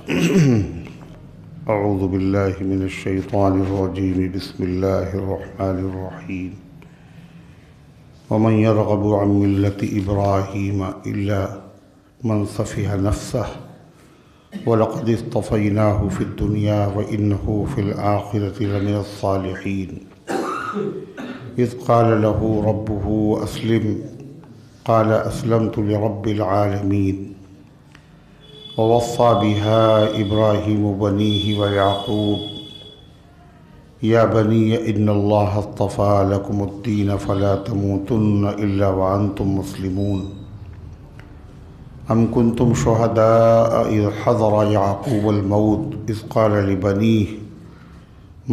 اعوذ باللہ من الشیطان الرجیم بسم اللہ الرحمن الرحیم ومن يرغب عن ملة إبراهيم إلا من صفح نفسه ولقد اصطفيناه في الدنيا وإنه في الآخرة لمن الصالحين إذ قال له ربه أسلم قال أسلمت لرب العالمين ووصى بها إبراهيم بنيه ويعقوب يا بني إن الله اصطفى لكم الدين فلا تموتن إلا وأنتم مسلمون أم كنتم شهداء إذ حضر يعقوب الموت إذ قال لبنيه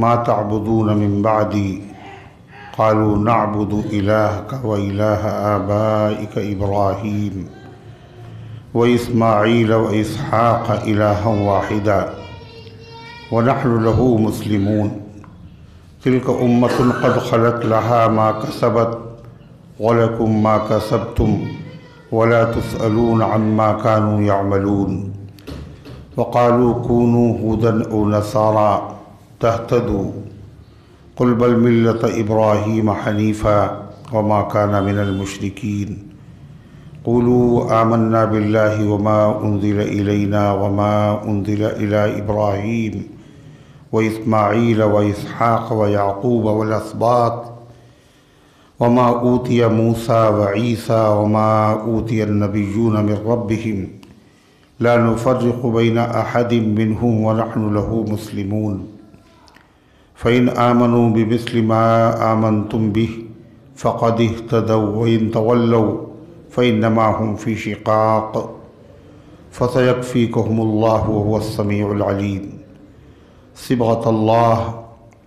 ما تعبدون من بعدي قالوا نعبد إلهك وإله آبائك إبراهيم وإسماعيل وإسحاق إلها واحدا ونحن له مسلمون تلك أمة قد خلت لها ما كسبت ولكم ما كسبتم ولا تسألون عما كانوا يعملون وقالوا كونوا هودا أو نصارى تهتدوا قل بل ملة إبراهيم حنيفا وما كان من المشركين قولوا آمنا بالله وما أنزل إلينا وما أنزل إلى إبراهيم وإسماعيل وإسحاق ويعقوب والأسباط وما أوتي موسى وعيسى وما أوتي النبيون من ربهم لا نفرق بين أحد منهم ونحن له مسلمون فإن آمنوا بمثل ما آمنتم به فقد اهتدوا وإن تولوا فإنما هم في شقاق فسيكفيكهم الله وهو السميع العليم صبغة الله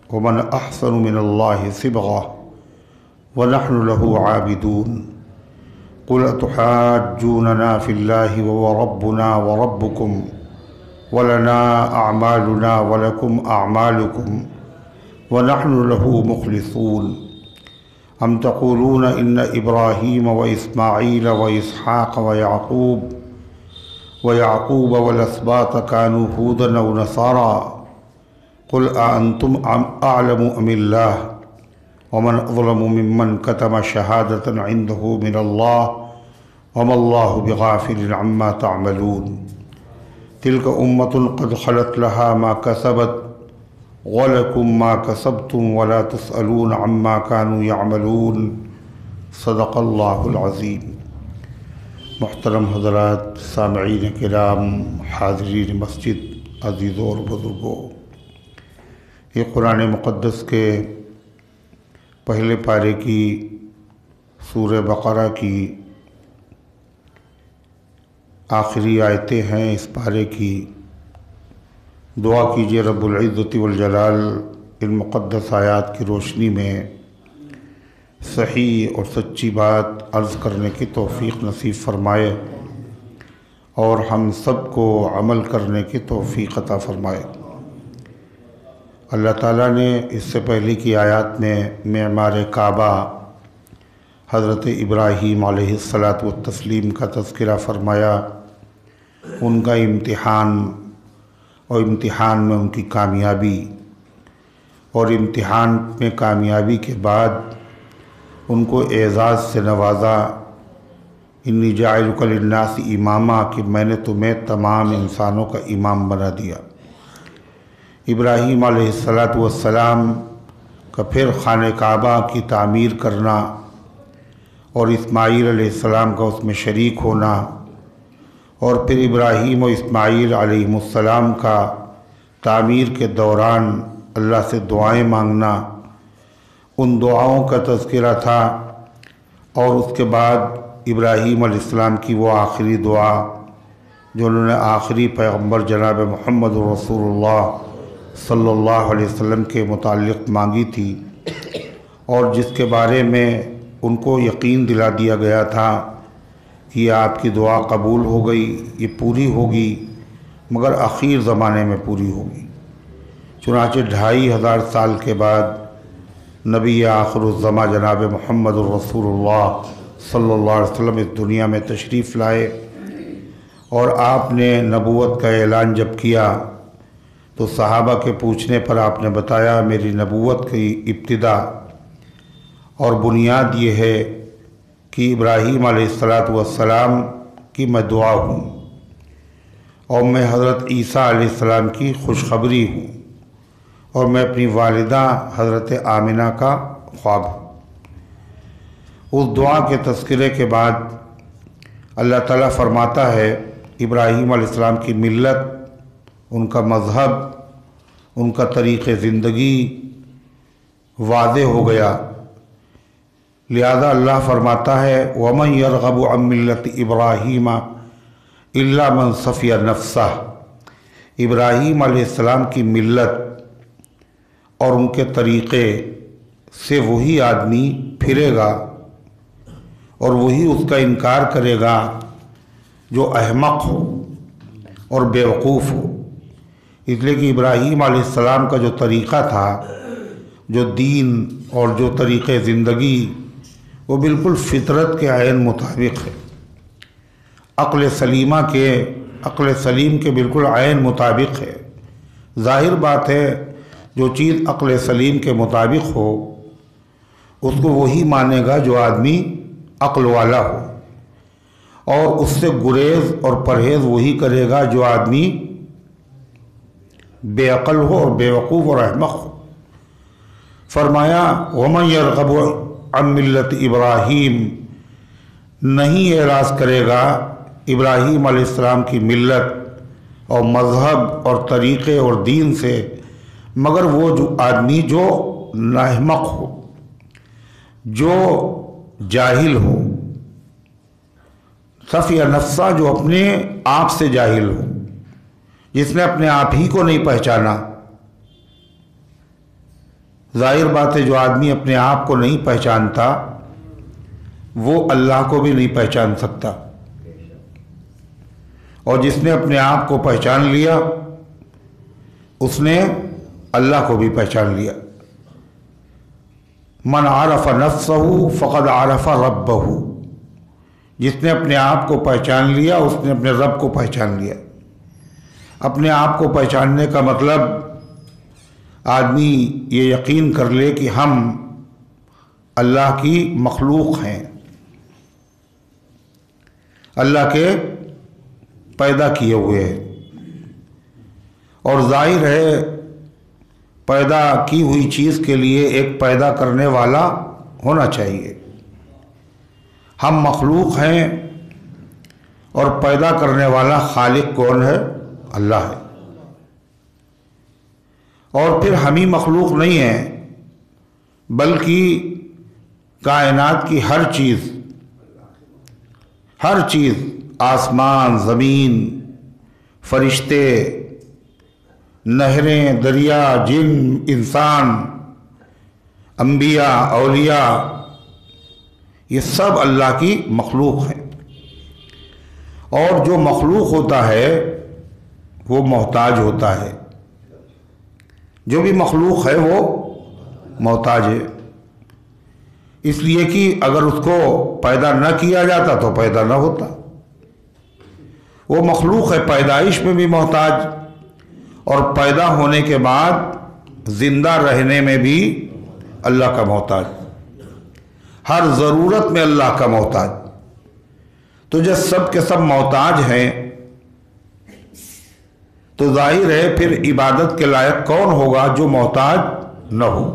ومن أحسن من الله صبغة ونحن له عابدون قل أتحاجوننا في الله وهو ربنا وربكم ولنا أعمالنا ولكم أعمالكم ونحن له مخلصون أم تقولون إن إبراهيم وإسماعيل وإسحاق ويعقوب والأسباط كانوا هودا أو نصارى قل أأنتم أعلم أم الله ومن أظلم ممن كتم شهادة عنده من الله وما الله بغافل عما تعملون تلك أمة قد خلت لها ما كسبت وَلَكُمْ مَا كَسَبْتُمْ وَلَا تُسْأَلُونَ عَمَّا كَانُوا يَعْمَلُونَ صدق اللہ العظیم۔ محترم حضرات، سامعین کرام، حاضرین مسجد، عزیزوں اور بزرگوں، یہ قرآن مقدس کے پہلے پارے کی سورہ بقرہ کی آخری آیتیں ہیں۔ اس پارے کی دعا کیجیے رب العزت والجلال ان مقدس آیات کی روشنی میں صحیح اور سچی بات عرض کرنے کی توفیق نصیب فرمائے اور ہم سب کو عمل کرنے کی توفیق عطا فرمائے۔ اللہ تعالیٰ نے اس سے پہلے کی آیات میں معمار کعبہ حضرت ابراہیم علیہ الصلاۃ والتسلیم کا تذکرہ فرمایا، ان کا امتحان اور امتحان میں ان کی کامیابی، اور امتحان میں کامیابی کے بعد ان کو اعزاز سے نوازا، انی جاعلک للناس اماما، کہ میں نے تمہیں تمام انسانوں کا امام بنا دیا۔ ابراہیم علیہ السلام کا پھر خانہ کعبہ کی تعمیر کرنا اور اسماعیل علیہ السلام کا اس میں شریک ہونا، اور پھر ابراہیم و اسماعیل علیہ السلام کا تعمیر کے دوران اللہ سے دعائیں مانگنا، ان دعاؤں کا تذکرہ تھا۔ اور اس کے بعد ابراہیم علیہ السلام کی وہ آخری دعا جو انہوں نے آخری پیغمبر جناب محمد رسول اللہ صلی اللہ علیہ وسلم کے متعلق مانگی تھی، اور جس کے بارے میں ان کو یقین دلا دیا گیا تھا کہ یہ آپ کی دعا قبول ہو گئی، یہ پوری ہوگی، مگر اخیر زمانے میں پوری ہوگی۔ چنانچہ 2500 سال کے بعد نبی آخر الزماں جناب محمد الرسول اللہ صلی اللہ علیہ وسلم اس دنیا میں تشریف لائے، اور آپ نے نبوت کا اعلان جب کیا تو صحابہ کے پوچھنے پر آپ نے بتایا میری نبوت کی ابتدا اور بنیاد یہ ہے کہ ابراہیم علیہ السلام کی میں دعا ہوں اور میں حضرت عیسیٰ علیہ السلام کی خوشخبری ہوں اور میں اپنی والدہ حضرت آمنہ کا خواب ہوں۔ اس دعا کے تذکرے کے بعد اللہ تعالیٰ فرماتا ہے ابراہیم علیہ السلام کی ملت، ان کا مذہب، ان کا طریق زندگی واضح ہو گیا، لہذا اللہ فرماتا ہے وَمَن يَرْغَبُ عَن مِّلَّةِ إِبْرَاهِيمَ إِلَّا مَن صَفِيَ نَفْسَهُ، ابراہیم علیہ السلام کی ملت اور ان کے طریقے سے وہی آدمی پھرے گا اور وہی اس کا انکار کرے گا جو احمق ہو اور بیوقوف ہو، اس لیے کہ ابراہیم علیہ السلام کا جو طریقہ تھا، جو دین اور جو طریقے زندگی، وہ بالکل فطرت کے عین مطابق ہے، عقل سلیم کے بالکل عین مطابق ہے۔ ظاہر بات ہے جو چیز عقل سلیم کے مطابق ہو اس کو وہی مانے گا جو آدمی عقل والا ہو، اور اس سے گریز اور پرہیز وہی کرے گا جو آدمی بے عقل ہو اور بیوقوف اور احمق ہو۔ فرمایا وَمَن يَرْغَبُ عَن مِّلَّةِ إِبْرَاهِيمَ، نہیں اعراض کرے گا ابراہیم علیہ السلام کی ملت اور مذہب اور طریقے اور دین سے مگر وہ جو آدمی جو نااحمق ہو، جو جاہل ہو، صفیہ نفسہ، جو اپنے آپ سے جاہل ہو، جس نے اپنے آپ ہی کو نہیں پہچانا۔ ظاہر بات ہے جو آدمی اپنے آپ کو نہیں پہچانتا وہ اللہ کو بھی نہیں پہچان سکتا، اور جس نے اپنے آپ کو پہچان لیا اس نے اللہ کو بھی پہچان لیا۔ من عرف نفسہ فقد عرف ربہ، جس نے اپنے آپ کو پہچان لیا اس نے اپنے رب کو پہچان لیا۔ اپنے آپ کو پہچاننے کا مطلب آدمی یہ یقین کر لے کہ ہم اللہ کی مخلوق ہیں، اللہ کے پیدا کیے ہوئے ہیں، اور ظاہر ہے پیدا کی ہوئی چیز کے لیے ایک پیدا کرنے والا ہونا چاہیے۔ ہم مخلوق ہیں اور پیدا کرنے والا خالق کون ہے؟ اللہ ہے۔ اور پھر ہم ہی مخلوق نہیں ہیں بلکہ کائنات کی ہر چیز، آسمان، زمین، فرشتے، نہریں، دریا، جن، انسان، انبیاء، اولیاء، یہ سب اللہ کی مخلوق ہیں، اور جو مخلوق ہوتا ہے وہ محتاج ہوتا ہے، جو بھی مخلوق ہے وہ محتاج ہے، اس لیے کہ اگر اس کو پیدا نہ کیا جاتا تو پیدا نہ ہوتا۔ وہ مخلوق ہے، پیدائش میں بھی محتاج اور پیدا ہونے کے بعد زندہ رہنے میں بھی اللہ کا محتاج، ہر ضرورت میں اللہ کا محتاج۔ تو جب سب کے سب محتاج ہیں تو ظاہر ہے پھر عبادت کے لائق کون ہوگا جو محتاج نہ ہو۔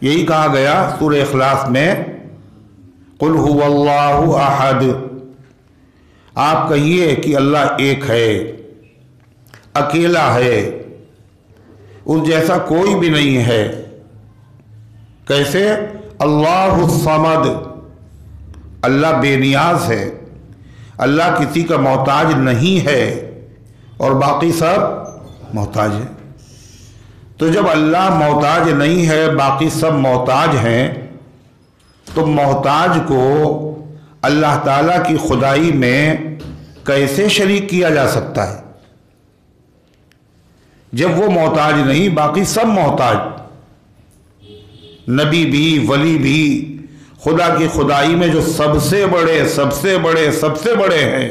یہی کہا گیا سورہ اخلاص میں قُلْ هُوَ اللَّهُ أَحَدٌ، آپ کہیے کہ اللہ ایک ہے، اکیلا ہے، اس جیسا کوئی بھی نہیں ہے۔ کیسے؟ اللہ الصمد، اللہ بے نیاز ہے، اللہ کسی کا محتاج نہیں ہے اور باقی سب محتاج ہیں۔ تو جب اللہ محتاج نہیں ہے، باقی سب محتاج ہیں، تو محتاج کو اللہ تعالیٰ کی خدائی میں کیسے شریک کیا جا سکتا ہے؟ جب وہ محتاج نہیں، باقی سب محتاج، نبی بھی، ولی بھی، خدا کی خدائی میں جو سب سے بڑے ہیں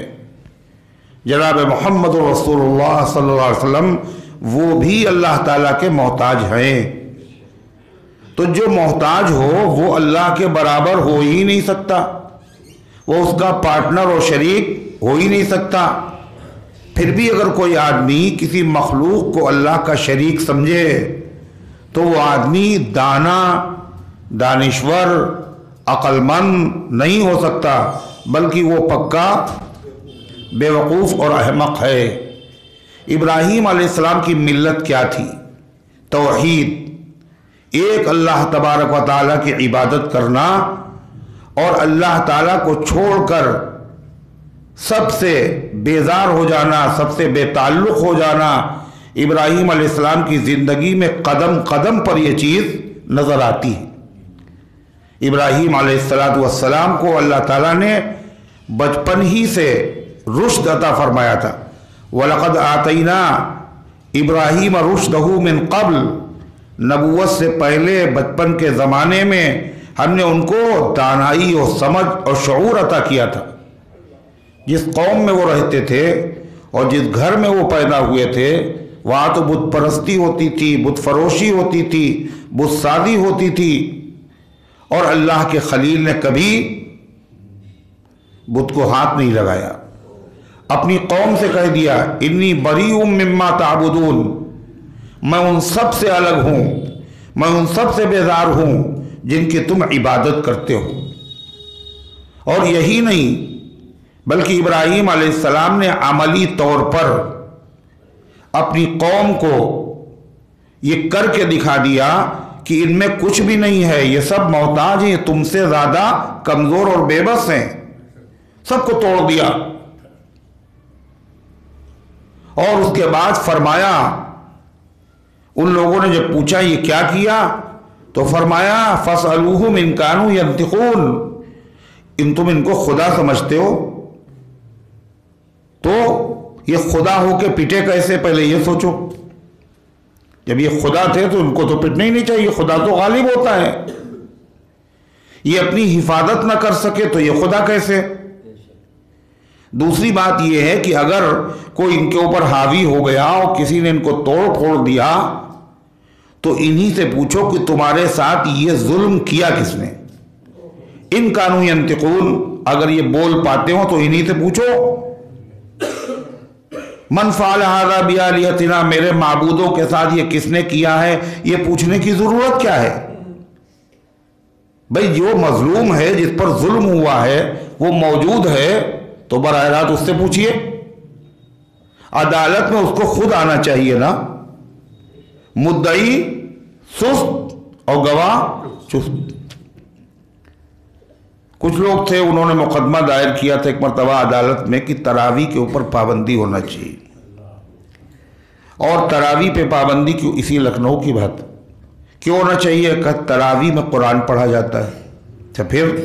جناب محمد رسول اللہ صلی اللہ علیہ وسلم وہ بھی اللہ تعالیٰ کے محتاج ہیں۔ تو جو محتاج ہو وہ اللہ کے برابر ہو ہی نہیں سکتا، وہ اس کا پارٹنر اور شریک ہو ہی نہیں سکتا۔ پھر بھی اگر کوئی آدمی کسی مخلوق کو اللہ کا شریک سمجھے تو وہ آدمی دانا، دانشور، عقل مند نہیں ہو سکتا، بلکہ وہ پکا بے وقوف اور احمق ہے۔ ابراہیم علیہ السلام کی ملت کیا تھی؟ توحید، ایک اللہ تبارک و تعالیٰ کی عبادت کرنا اور اللہ تعالیٰ کو چھوڑ کر سب سے بیزار ہو جانا، سب سے بے تعلق ہو جانا۔ ابراہیم علیہ السلام کی زندگی میں قدم قدم پر یہ چیز نظر آتی ہے۔ ابراہیم علیہ السلام کو اللہ تعالیٰ نے بچپن ہی سے رشد عطا فرمایا تھا۔ وَلَقَدْ آتَيْنَا إِبْرَاهِيمَ رُشْدَهُ مِنْ قَبْلِ، نبوت سے پہلے بچپن کے زمانے میں ہم نے ان کو دانائی اور سمجھ اور شعور عطا کیا تھا۔ جس قوم میں وہ رہتے تھے اور جس گھر میں وہ پیدا ہوئے تھے وہاں تو بت پرستی ہوتی تھی، بت فروشی ہوتی تھی، بت سازی ہوتی تھی، اور اللہ کے خلیل نے کبھی بت کو ہاتھ نہیں لگایا۔ اپنی قوم سے کہہ دیا انی بریء مما تعبدون، میں ان سب سے الگ ہوں، میں ان سب سے بیزار ہوں جن کی تم عبادت کرتے ہو۔ اور یہی نہیں بلکہ ابراہیم علیہ السلام نے عملی طور پر اپنی قوم کو یہ کر کے دکھا دیا کہ ان میں کچھ بھی نہیں ہے، یہ سب محتاج ہیں، تم سے زیادہ کمزور اور بے بس ہیں۔ سب کو توڑ دیا، اور اس کے بعد فرمایا، ان لوگوں نے جب پوچھا یہ کیا کیا تو فرمایا فَاسْأَلُوهُمْ إِنْ كَانُوا يَنْطِقُونَ، تم ان کو خدا سمجھتے ہو تو یہ خدا ہو کے پٹے کیسے؟ پہلے یہ سوچو، جب یہ خدا تھے تو ان کو تو پٹنا ہی نہیں چاہیے، خدا تو غالب ہوتا ہے۔ یہ اپنی حفاظت نہ کر سکے تو یہ خدا کیسے؟ دوسری بات یہ ہے کہ اگر کوئی ان کے اوپر حاوی ہو گیا اور کسی نے ان کو توڑ پھوڑ دیا تو انہی سے پوچھو کہ تمہارے ساتھ یہ ظلم کیا کس نے؟ ان کانوا ینطقون، اگر یہ بول پاتے ہو تو انہی سے پوچھو۔ من فعل ھذا بآلہتنا، میرے معبودوں کے ساتھ یہ کس نے کیا ہے؟ یہ پوچھنے کی ضرورت کیا ہے؟ بھئی جو مظلوم ہے، جس پر ظلم ہوا ہے، وہ موجود ہے تو براہ راست اس سے پوچھئے۔ عدالت میں اس کو خود آنا چاہیے نا، مدعی سست اور گواہ چست۔ کچھ لوگ تھے، انہوں نے مقدمہ دائر کیا تھا ایک مرتبہ عدالت میں کہ تراویح کے اوپر پابندی ہونا چاہیے، اور تراویح پہ پابندی کیوں؟ اسی لکھنؤ کی بات کیوں ہونا چاہیے کہ تراویح میں قرآن پڑھا جاتا ہے۔ اچھا پھر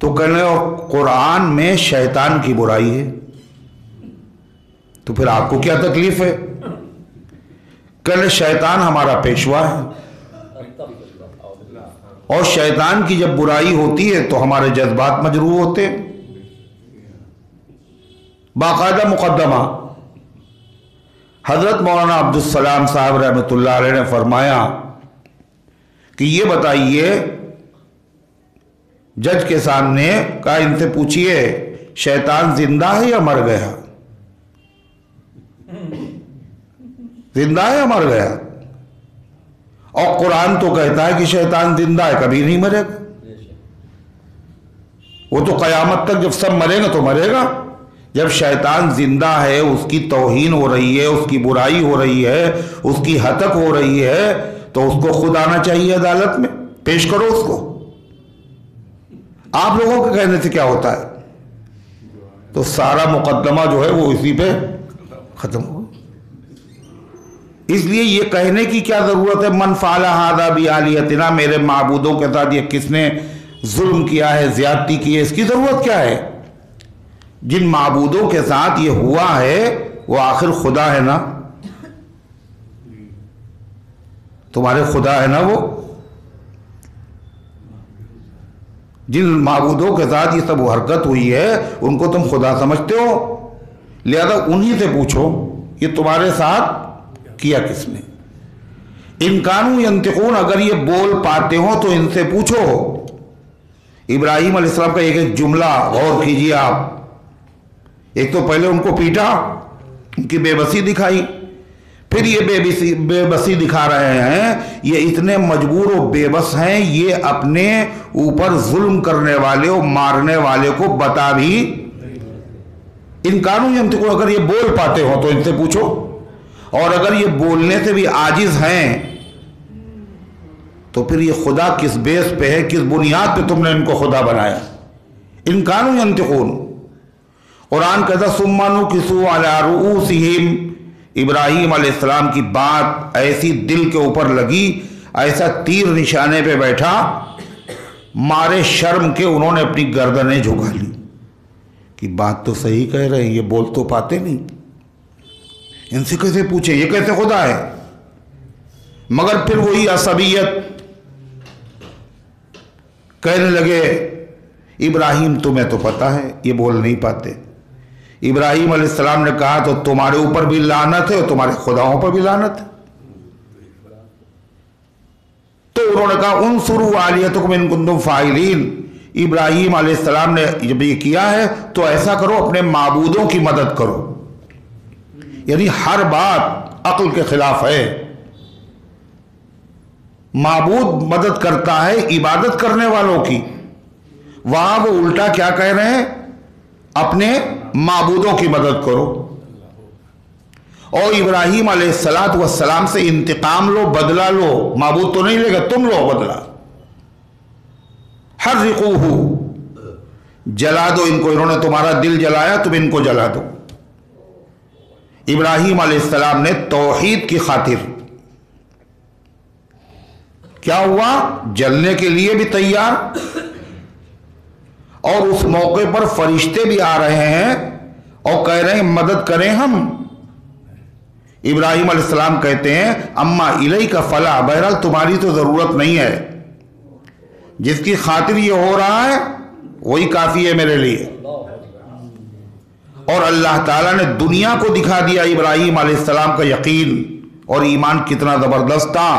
تو کہنے اور قرآن میں شیطان کی برائی ہے، تو پھر آپ کو کیا تکلیف ہے؟ کہنے شیطان ہمارا پیشوا ہے، اور شیطان کی جب برائی ہوتی ہے تو ہمارے جذبات مجروح ہوتے ہیں۔ باقاعدہ مقدمہ حضرت مولانا عبدالسلام صاحب رحمۃ اللہ علیہ نے فرمایا کہ یہ بتائیے، جج کے سامنے کہا ان سے پوچھئے شیطان زندہ ہے یا مر گیا؟ زندہ ہے یا مر گیا؟ اور قرآن تو کہتا ہے کہ شیطان زندہ ہے، کبھی نہیں مرے گا، وہ تو قیامت تک جب سب مرے گا تو مرے گا۔ جب شیطان زندہ ہے، اس کی توہین ہو رہی ہے، اس کی برائی ہو رہی ہے، اس کی ہتک ہو رہی ہے، تو اس کو خود آنا چاہیے عدالت میں، پیش کرو اس کو۔ آپ لوگوں کے کہنے سے کیا ہوتا ہے؟ تو سارا مقدمہ جو ہے وہ اسی پہ ختم ہو۔ اس لیے یہ کہنے کی کیا ضرورت ہے من فعل ھذا بآلہتنا، میرے معبودوں کے ساتھ یہ کس نے ظلم کیا ہے، زیادتی کی ہے؟ اس کی ضرورت کیا ہے؟ جن معبودوں کے ساتھ یہ ہوا ہے وہ آخر خدا ہے نا، تمہارے خدا ہے نا وہ، جن معبودوں کے ساتھ یہ سب حرکت ہوئی ہے ان کو تم خدا سمجھتے ہو، لہذا انہی سے پوچھو یہ تمہارے ساتھ کیا کس نے۔ ان کانوا ینطقون، اگر یہ بول پاتے ہو تو ان سے پوچھو۔ ابراہیم علیہ السلام کا ایک جملہ غور کیجیے آپ۔ ایک تو پہلے ان کو پیٹا، ان کی بے بسی دکھائی، پھر یہ بے بسی دکھا رہے ہیں، یہ اتنے مجبور و بے بس ہیں، یہ اپنے اوپر ظلم کرنے والے اور مارنے والے کو بتا بھی۔ ان کانوا ینطقون، اگر یہ بول پاتے ہو تو ان سے پوچھو، اور اگر یہ بولنے سے بھی عاجز ہیں تو پھر یہ خدا کس بیس پہ ہے، کس بنیاد پہ تم نے ان کو خدا بنایا؟ ان کانوا ینطقون۔ قرآن کہتا ثم نکسوا علی رؤوسہم، ابراہیم علیہ السلام کی بات ایسی دل کے اوپر لگی، ایسا تیر نشانے پہ بیٹھا، مارے شرم کے انہوں نے اپنی گردنیں جھکا لی کہ بات تو صحیح کہہ رہے ہیں، یہ بول تو پاتے نہیں، ان سے کیسے پوچھیں، یہ کیسے خدا ہے؟ مگر پھر وہی عصبیت، کہنے لگے ابراہیم تمہیں تو پتہ ہے یہ بول نہیں پاتے۔ ابراہیم علیہ السلام نے کہا تو تمہارے اوپر بھی لعنت ہے اور تمہارے خداؤں پر بھی لعنت ہے۔ تو انہوں نے کہا انصروا آلیہتکم ان کنتم فاعلین، ابراہیم علیہ السلام نے جب یہ کیا ہے تو ایسا کرو اپنے معبودوں کی مدد کرو۔ یعنی ہر بات عقل کے خلاف ہے، معبود مدد کرتا ہے عبادت کرنے والوں کی، وہاں وہ الٹا کیا کہہ رہے ہیں؟ اپنے معبودوں کی مدد کرو۔ اور ابراہیم علیہ السلام سے انتقام لو، بدلہ لو، معبود تو نہیں لے گا، تم لو بدلہ۔ حرقوہ، جلا دو ان کو، انہوں نے تمہارا دل جلایا تم ان کو جلا دو۔ ابراہیم علیہ السلام نے توحید کی خاطر کیا ہوا؟ جلنے کے لیے بھی تیار، اور اس موقع پر فرشتے بھی آ رہے ہیں اور کہہ رہے ہیں مدد کریں ہم۔ ابراہیم علیہ السلام کہتے ہیں اما الیک فلا، بہرحال تمہاری تو ضرورت نہیں ہے، جس کی خاطر یہ ہو رہا ہے وہی کافی ہے میرے لیے۔ اور اللہ تعالیٰ نے دنیا کو دکھا دیا ابراہیم علیہ السلام کا یقین اور ایمان کتنا زبردست تھا۔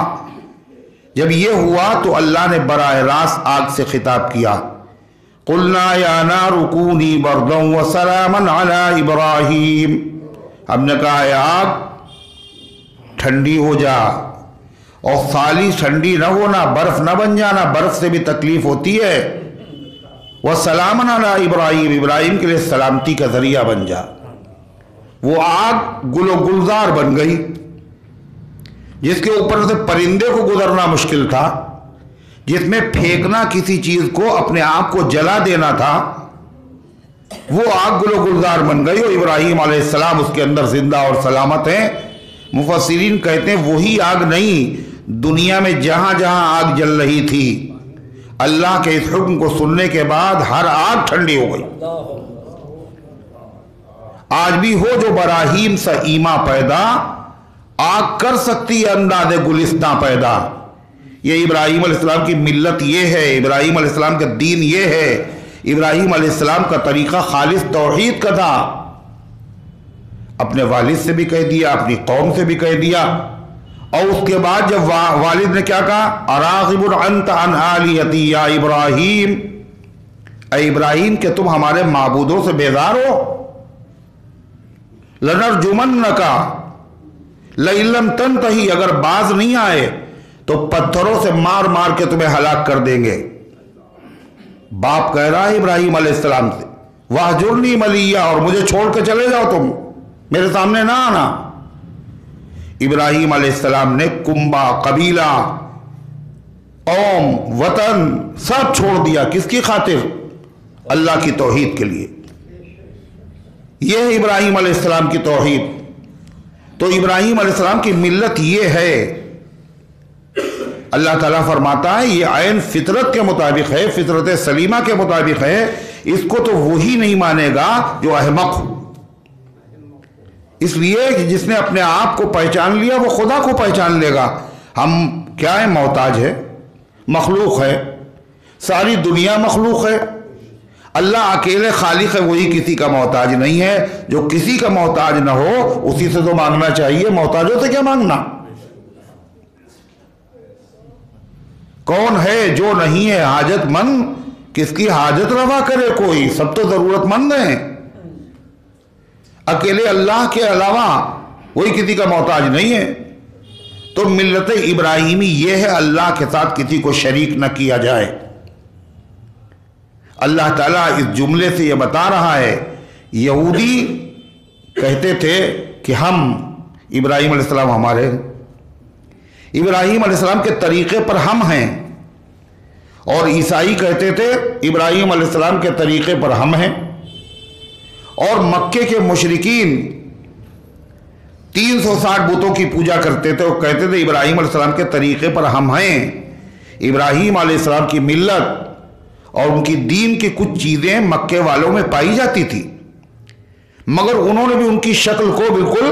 جب یہ ہوا تو اللہ نے براہ راست آگ سے خطاب کیا، قلنا یا نار کونی بردا وسلاما علی ابراہیم، ہم نے کہا اے آگ ٹھنڈی ہو جا، اور خالص ٹھنڈی نہ ہونا، برف نہ بن جانا، برف سے بھی تکلیف ہوتی ہے، وسلاما علی ابراہیم، ابراہیم کے لیے سلامتی کا ذریعہ بن جا۔ وہ آگ گل و گلزار بن گئی، جس کے اوپر سے پرندے کو گزرنا مشکل تھا، جس میں پھینکنا کسی چیز کو اپنے آپ کو جلا دینا تھا، وہ آگ گل و گلزار بن گئی، اور ابراہیم علیہ السلام اس کے اندر زندہ اور سلامت ہیں۔ مفسرین کہتے ہیں وہی آگ نہیں، دنیا میں جہاں جہاں آگ جل رہی تھی، اللہ کے اس حکم کو سننے کے بعد ہر آگ ٹھنڈی ہو گئی۔ آج بھی ہو جو براہیم سا ایما پیدا، آگ کر سکتی ہے انداز گلستاں پیدا۔ یہ ابراہیم علیہ السلام کی ملت یہ ہے، ابراہیم علیہ السلام کا دین یہ ہے، ابراہیم علیہ السلام کا طریقہ خالص توحید کا تھا۔ اپنے والد سے بھی کہہ دیا، اپنی قوم سے بھی کہہ دیا، اور اس کے بعد جب والد نے کیا کہا، اراغب انت عن آلیتی یا ابراہیم، اے ابراہیم کہ تم ہمارے معبودوں سے بیزار ہو، لنرجمنک لئن لم تنتہی، اگر باز نہیں آئے تو پتھروں سے مار مار کے تمہیں ہلاک کر دیں گے۔ باپ کہہ رہا ہے ابراہیم علیہ السلام سے واہجرنی ملیہ، اور مجھے چھوڑ کے چلے جاؤ، تم میرے سامنے نہ آنا۔ ابراہیم علیہ السلام نے کنبہ، قبیلہ، قوم، وطن سب چھوڑ دیا، کس کی خاطر؟ اللہ کی توحید کے لیے۔ یہ ہے ابراہیم علیہ السلام کی توحید۔ تو ابراہیم علیہ السلام کی ملت یہ ہے۔ اللہ تعالیٰ فرماتا ہے یہ عین فطرت کے مطابق ہے، فطرت سلیمہ کے مطابق ہے، اس کو تو وہی نہیں مانے گا جو احمق ہو۔ اس لیے کہ جس نے اپنے آپ کو پہچان لیا وہ خدا کو پہچان لے گا۔ ہم کیا ہے؟ محتاج ہے، مخلوق ہے، ساری دنیا مخلوق ہے، اللہ اکیلے خالق ہے، وہی کسی کا محتاج نہیں ہے۔ جو کسی کا محتاج نہ ہو اسی سے تو مانگنا چاہیے، محتاجوں سے کیا مانگنا؟ کون ہے جو نہیں ہے حاجت مند، کس کی حاجت روا کرے کوئی؟ سب تو ضرورت مند ہیں، اکیلے اللہ کے علاوہ کوئی کسی کا محتاج نہیں ہے۔ تو ملت ابراہیمی یہ ہے اللہ کے ساتھ کسی کو شریک نہ کیا جائے۔ اللہ تعالیٰ اس جملے سے یہ بتا رہا ہے، یہودی کہتے تھے کہ ہم ابراہیم علیہ السلام ہمارے، ابراہیم علیہ السلام کے طریقے پر ہم ہیں، اور عیسائی کہتے تھے ابراہیم علیہ السلام کے طریقے پر ہم ہیں، اور مکے کے مشرکین 360 بتوں کی پوجا کرتے تھے، وہ کہتے تھے ابراہیم علیہ السلام کے طریقے پر ہم ہیں۔ ابراہیم علیہ السلام کی ملت اور ان کی دین کی کچھ چیزیں مکے والوں میں پائی جاتی تھی، مگر انہوں نے بھی ان کی شکل کو بالکل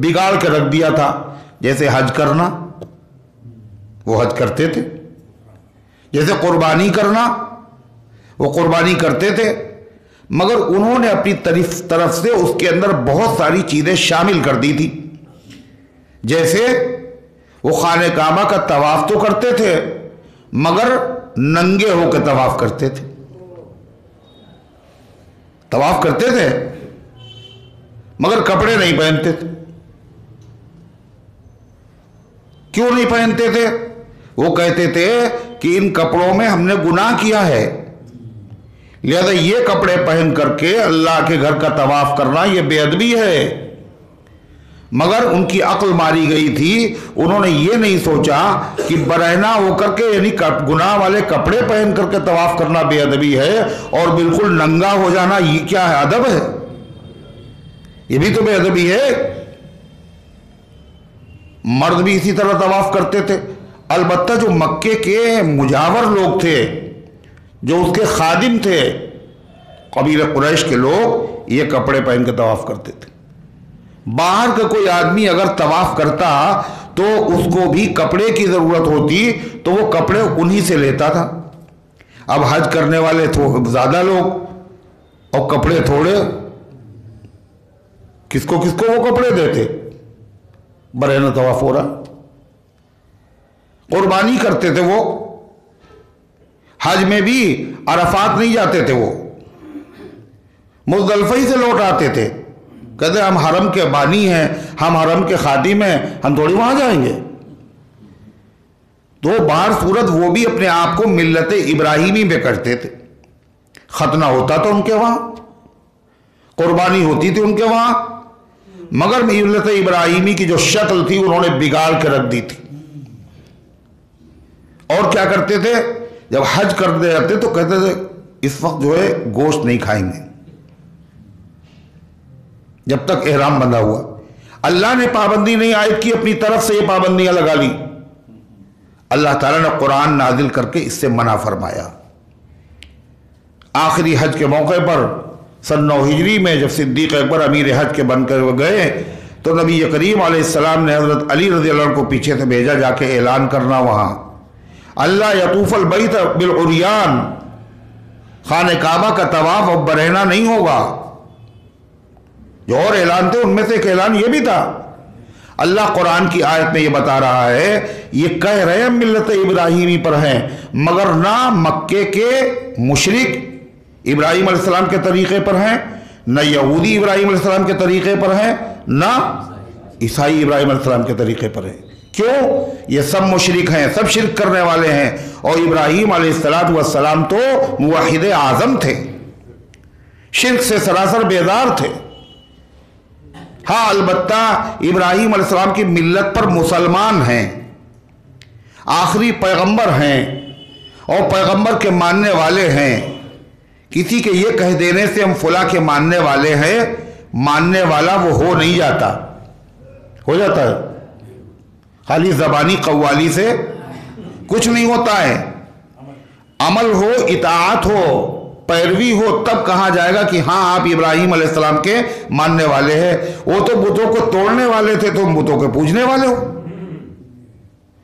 بگاڑ کے رکھ دیا تھا۔ جیسے حج کرنا، وہ حج کرتے تھے، جیسے قربانی کرنا، وہ قربانی کرتے تھے، مگر انہوں نے اپنی طرف سے اس کے اندر بہت ساری چیزیں شامل کر دی تھی۔ جیسے وہ خانہ کعبہ کا طواف تو کرتے تھے، مگر ننگے ہو کے طواف کرتے تھے، طواف کرتے تھے مگر کپڑے نہیں پہنتے تھے۔ کیوں نہیں پہنتے تھے؟ وہ کہتے تھے کہ ان کپڑوں میں ہم نے گناہ کیا ہے، لہذا یہ کپڑے پہن کر کے اللہ کے گھر کا طواف کرنا یہ بے ادبی ہے۔ مگر ان کی عقل ماری گئی تھی، انہوں نے یہ نہیں سوچا کہ برہنہ ہو کر کے یعنی گناہ والے کپڑے پہن کر کے طواف کرنا بے ادبی ہے، اور بالکل ننگا ہو جانا یہ کیا ہے؟ ادب ہے؟ یہ بھی تو بے ادبی ہے۔ مرد بھی اسی طرح طواف کرتے تھے، البتہ جو مکے کے مجاور لوگ تھے، جو اس کے خادم تھے، قبیلہ قریش کے لوگ، یہ کپڑے پہن کے طواف کرتے تھے۔ باہر کا کوئی آدمی اگر طواف کرتا تو اس کو بھی کپڑے کی ضرورت ہوتی تو وہ کپڑے انہی سے لیتا تھا۔ اب حج کرنے والے زیادہ لوگ اور کپڑے تھوڑے، کس کو وہ کپڑے دیتے؟ برہنہ طواف ہو رہا۔ قربانی کرتے تھے وہ، حج میں بھی عرفات نہیں جاتے تھے، وہ مزدلفہ ہی سے لوٹ آتے تھے، کہتے ہم حرم کے بانی ہیں، ہم حرم کے خادم ہیں، ہم تھوڑی وہاں جائیں گے۔ تو باہر صورت وہ بھی اپنے آپ کو ملت ابراہیمی میں کرتے تھے۔ ختنہ ہوتا تو ان کے وہاں، قربانی ہوتی تھی ان کے وہاں، مگر ملت ابراہیمی کی جو شکل تھی انہوں نے بگاڑ کے رکھ دی تھی۔ اور کیا کرتے تھے؟ جب حج کرتے جاتے تو کہتے تھے اس وقت جو ہے گوشت نہیں کھائیں گے جب تک احرام بندھا ہوا۔ اللہ نے پابندی نہیں عائد کی، اپنی طرف سے یہ پابندیاں لگا لی۔ اللہ تعالیٰ نے قرآن نازل کر کے اس سے منع فرمایا۔ آخری حج کے موقع پر سن 9 ہجری میں جب صدیق اکبر امیر حج کے بن کر گئے تو نبی کریم علیہ السلام نے حضرت علی رضی اللہ عنہ کو پیچھے سے بھیجا جا کے اعلان کرنا وہاں، اللہ یطوف البیت بالعریان، خانہ کعبہ کا طواف اب برہنہ نہیں ہوگا۔ جو اور اعلان تھے ان میں سے ایک اعلان یہ بھی تھا۔ اللہ قرآن کی آیت میں یہ بتا رہا ہے، یہ کہہ رہے ہیں ملت ابراہیمی پر ہیں، مگر نہ مکے کے مشرک ابراہیم علیہ السلام کے طریقے پر ہیں، نہ یہودی ابراہیم علیہ السلام کے طریقے پر ہیں، نہ عیسائی ابراہیم علیہ السلام کے طریقے پر ہیں۔ کیوں؟ یہ سب مشرک ہیں، سب شرک کرنے والے ہیں، اور ابراہیم علیہ السلام تو موحد اعظم تھے، شرک سے سراسر بیدار تھے۔ ہاں البتہ ابراہیم علیہ السلام کی ملت پر مسلمان ہیں، آخری پیغمبر ہیں اور پیغمبر کے ماننے والے ہیں۔ کسی کے یہ کہہ دینے سے ہم فلاں کے ماننے والے ہیں، ماننے والا وہ ہو نہیں جاتا، ہو جاتا ہے؟ خالی زبانی قوالی سے کچھ نہیں ہوتا ہے، عمل ہو، اطاعت ہو، پیروی ہو، تب کہا جائے گا کہ ہاں آپ ابراہیم علیہ السلام کے ماننے والے ہیں۔ وہ تو بتوں کو توڑنے والے تھے، تم بتوں کے پوجنے والے ہو،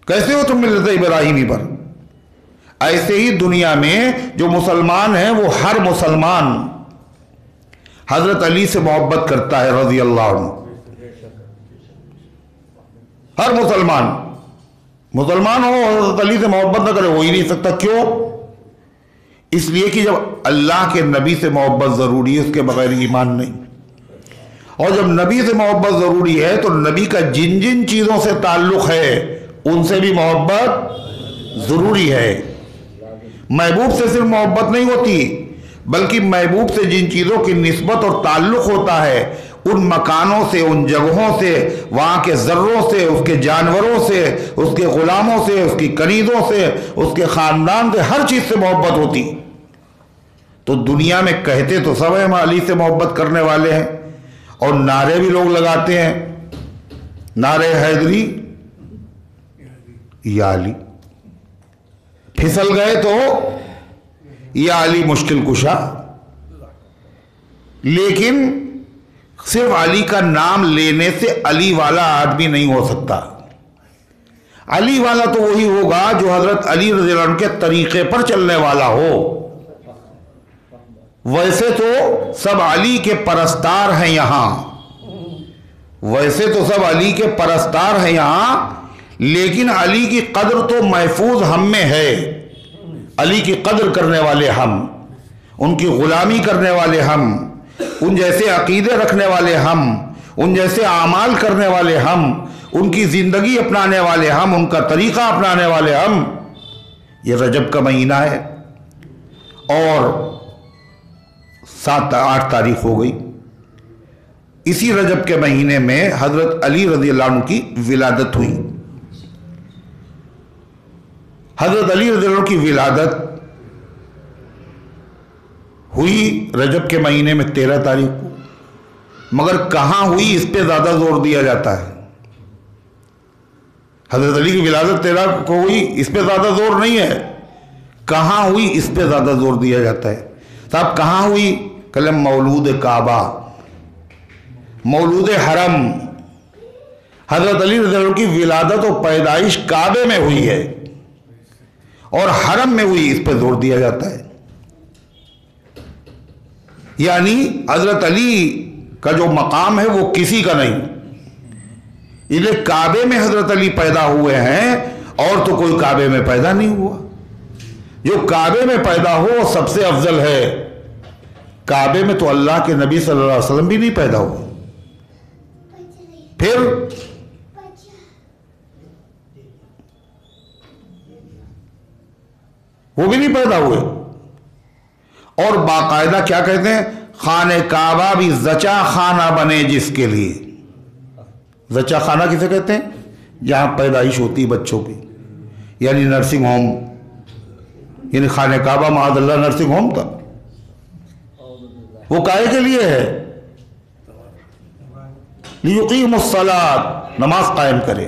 کیسے ہو تم ملت ابراہیمی پر؟ ایسے ہی دنیا میں جو مسلمان ہیں وہ ہر مسلمان حضرت علی سے محبت کرتا ہے رضی اللہ عنہ. ہر مسلمان ہو حضرت علی سے محبت نہ کرے ہو ہی نہیں سکتا. کیوں؟ اس لیے کہ جب اللہ کے نبی سے محبت ضروری ہے اس کے بغیر ایمان نہیں. اور جب نبی سے محبت ضروری ہے تو نبی کا جن جن چیزوں سے تعلق ہے ان سے بھی محبت ضروری ہے. محبوب سے صرف محبت نہیں ہوتی بلکہ محبوب سے جن چیزوں کی نسبت اور تعلق ہوتا ہے ان مکانوں سے، ان جگہوں سے، وہاں کے ذروں سے، اس کے جانوروں سے، اس کے غلاموں سے، اس کی کنیزوں سے، اس کے خاندان سے، ہر چیز سے محبت ہوتی. تو دنیا میں کہتے تو سب ہیں ہم علی سے محبت کرنے والے ہیں اور نعرے بھی لوگ لگاتے ہیں، نعرے حیدری یا علی. پھسل گئے تو یا علی مشکل کشا. لیکن صرف علی کا نام لینے سے علی والا آدمی نہیں ہو سکتا. علی والا تو وہی ہوگا جو حضرت علی رضی اللہ عنہ کے طریقے پر چلنے والا ہو. ویسے تو سب علی کے پرستار ہیں یہاں، لیکن علی کی قدر تو محفوظ ہم میں ہے. علی کی قدر کرنے والے ہم، ان کی غلامی کرنے والے ہم، ان جیسے عقیدے رکھنے والے ہم، ان جیسے اعمال کرنے والے ہم، ان کی زندگی اپنانے والے ہم، ان کا طریقہ اپنانے والے ہم. یہ رجب کا مہینہ ہے اور 7-8 تاریخ ہو گئی. اسی رجب کے مہینے میں حضرت علی رضی اللہ عنہ کی ولادت ہوئی. حضرت علی رضی اللہ عنہ کی ولادت ہوئی رجب کے مہینے میں 13 تاریخ کو. مگر کہاں ہوئی اس پہ زیادہ زور دیا جاتا ہے. حضرت علی کی ولادت 13 کو ہوئی اس پہ زیادہ زور نہیں ہے. کہاں ہوئی اس پہ زیادہ زور دیا جاتا ہے. صاحب کہاں ہوئی؟ کلم مولود کعبہ، مولود حرم. حضرت علی رضی اللہ عنہ کی ولادت و پیدائش کعبے میں ہوئی ہے اور حرم میں ہوئی، اس پہ زور دیا جاتا ہے. یعنی حضرت علی کا جو مقام ہے وہ کسی کا نہیں. اس لیے کعبے میں حضرت علی پیدا ہوئے ہیں اور تو کوئی کعبے میں پیدا نہیں ہوا. جو کعبے میں پیدا ہو وہ سب سے افضل ہے. کعبے میں تو اللہ کے نبی صلی اللہ علیہ وسلم بھی نہیں پیدا ہوئے، پھر وہ بھی نہیں پیدا ہوئے. اور باقاعدہ کیا کہتے ہیں؟ خانہ کعبہ بھی زچا خانہ بنے جس کے لیے. زچا خانہ کسے کہتے ہیں؟ جہاں پیدائش ہوتی بچوں کی، یعنی نرسنگ ہوم. یعنی خانہ کعبہ معاذ اللہ نرسنگ ہوم تھا. وہ کائے کے لیے ہے؟ لیقیم الصلاۃ، نماز قائم کرے.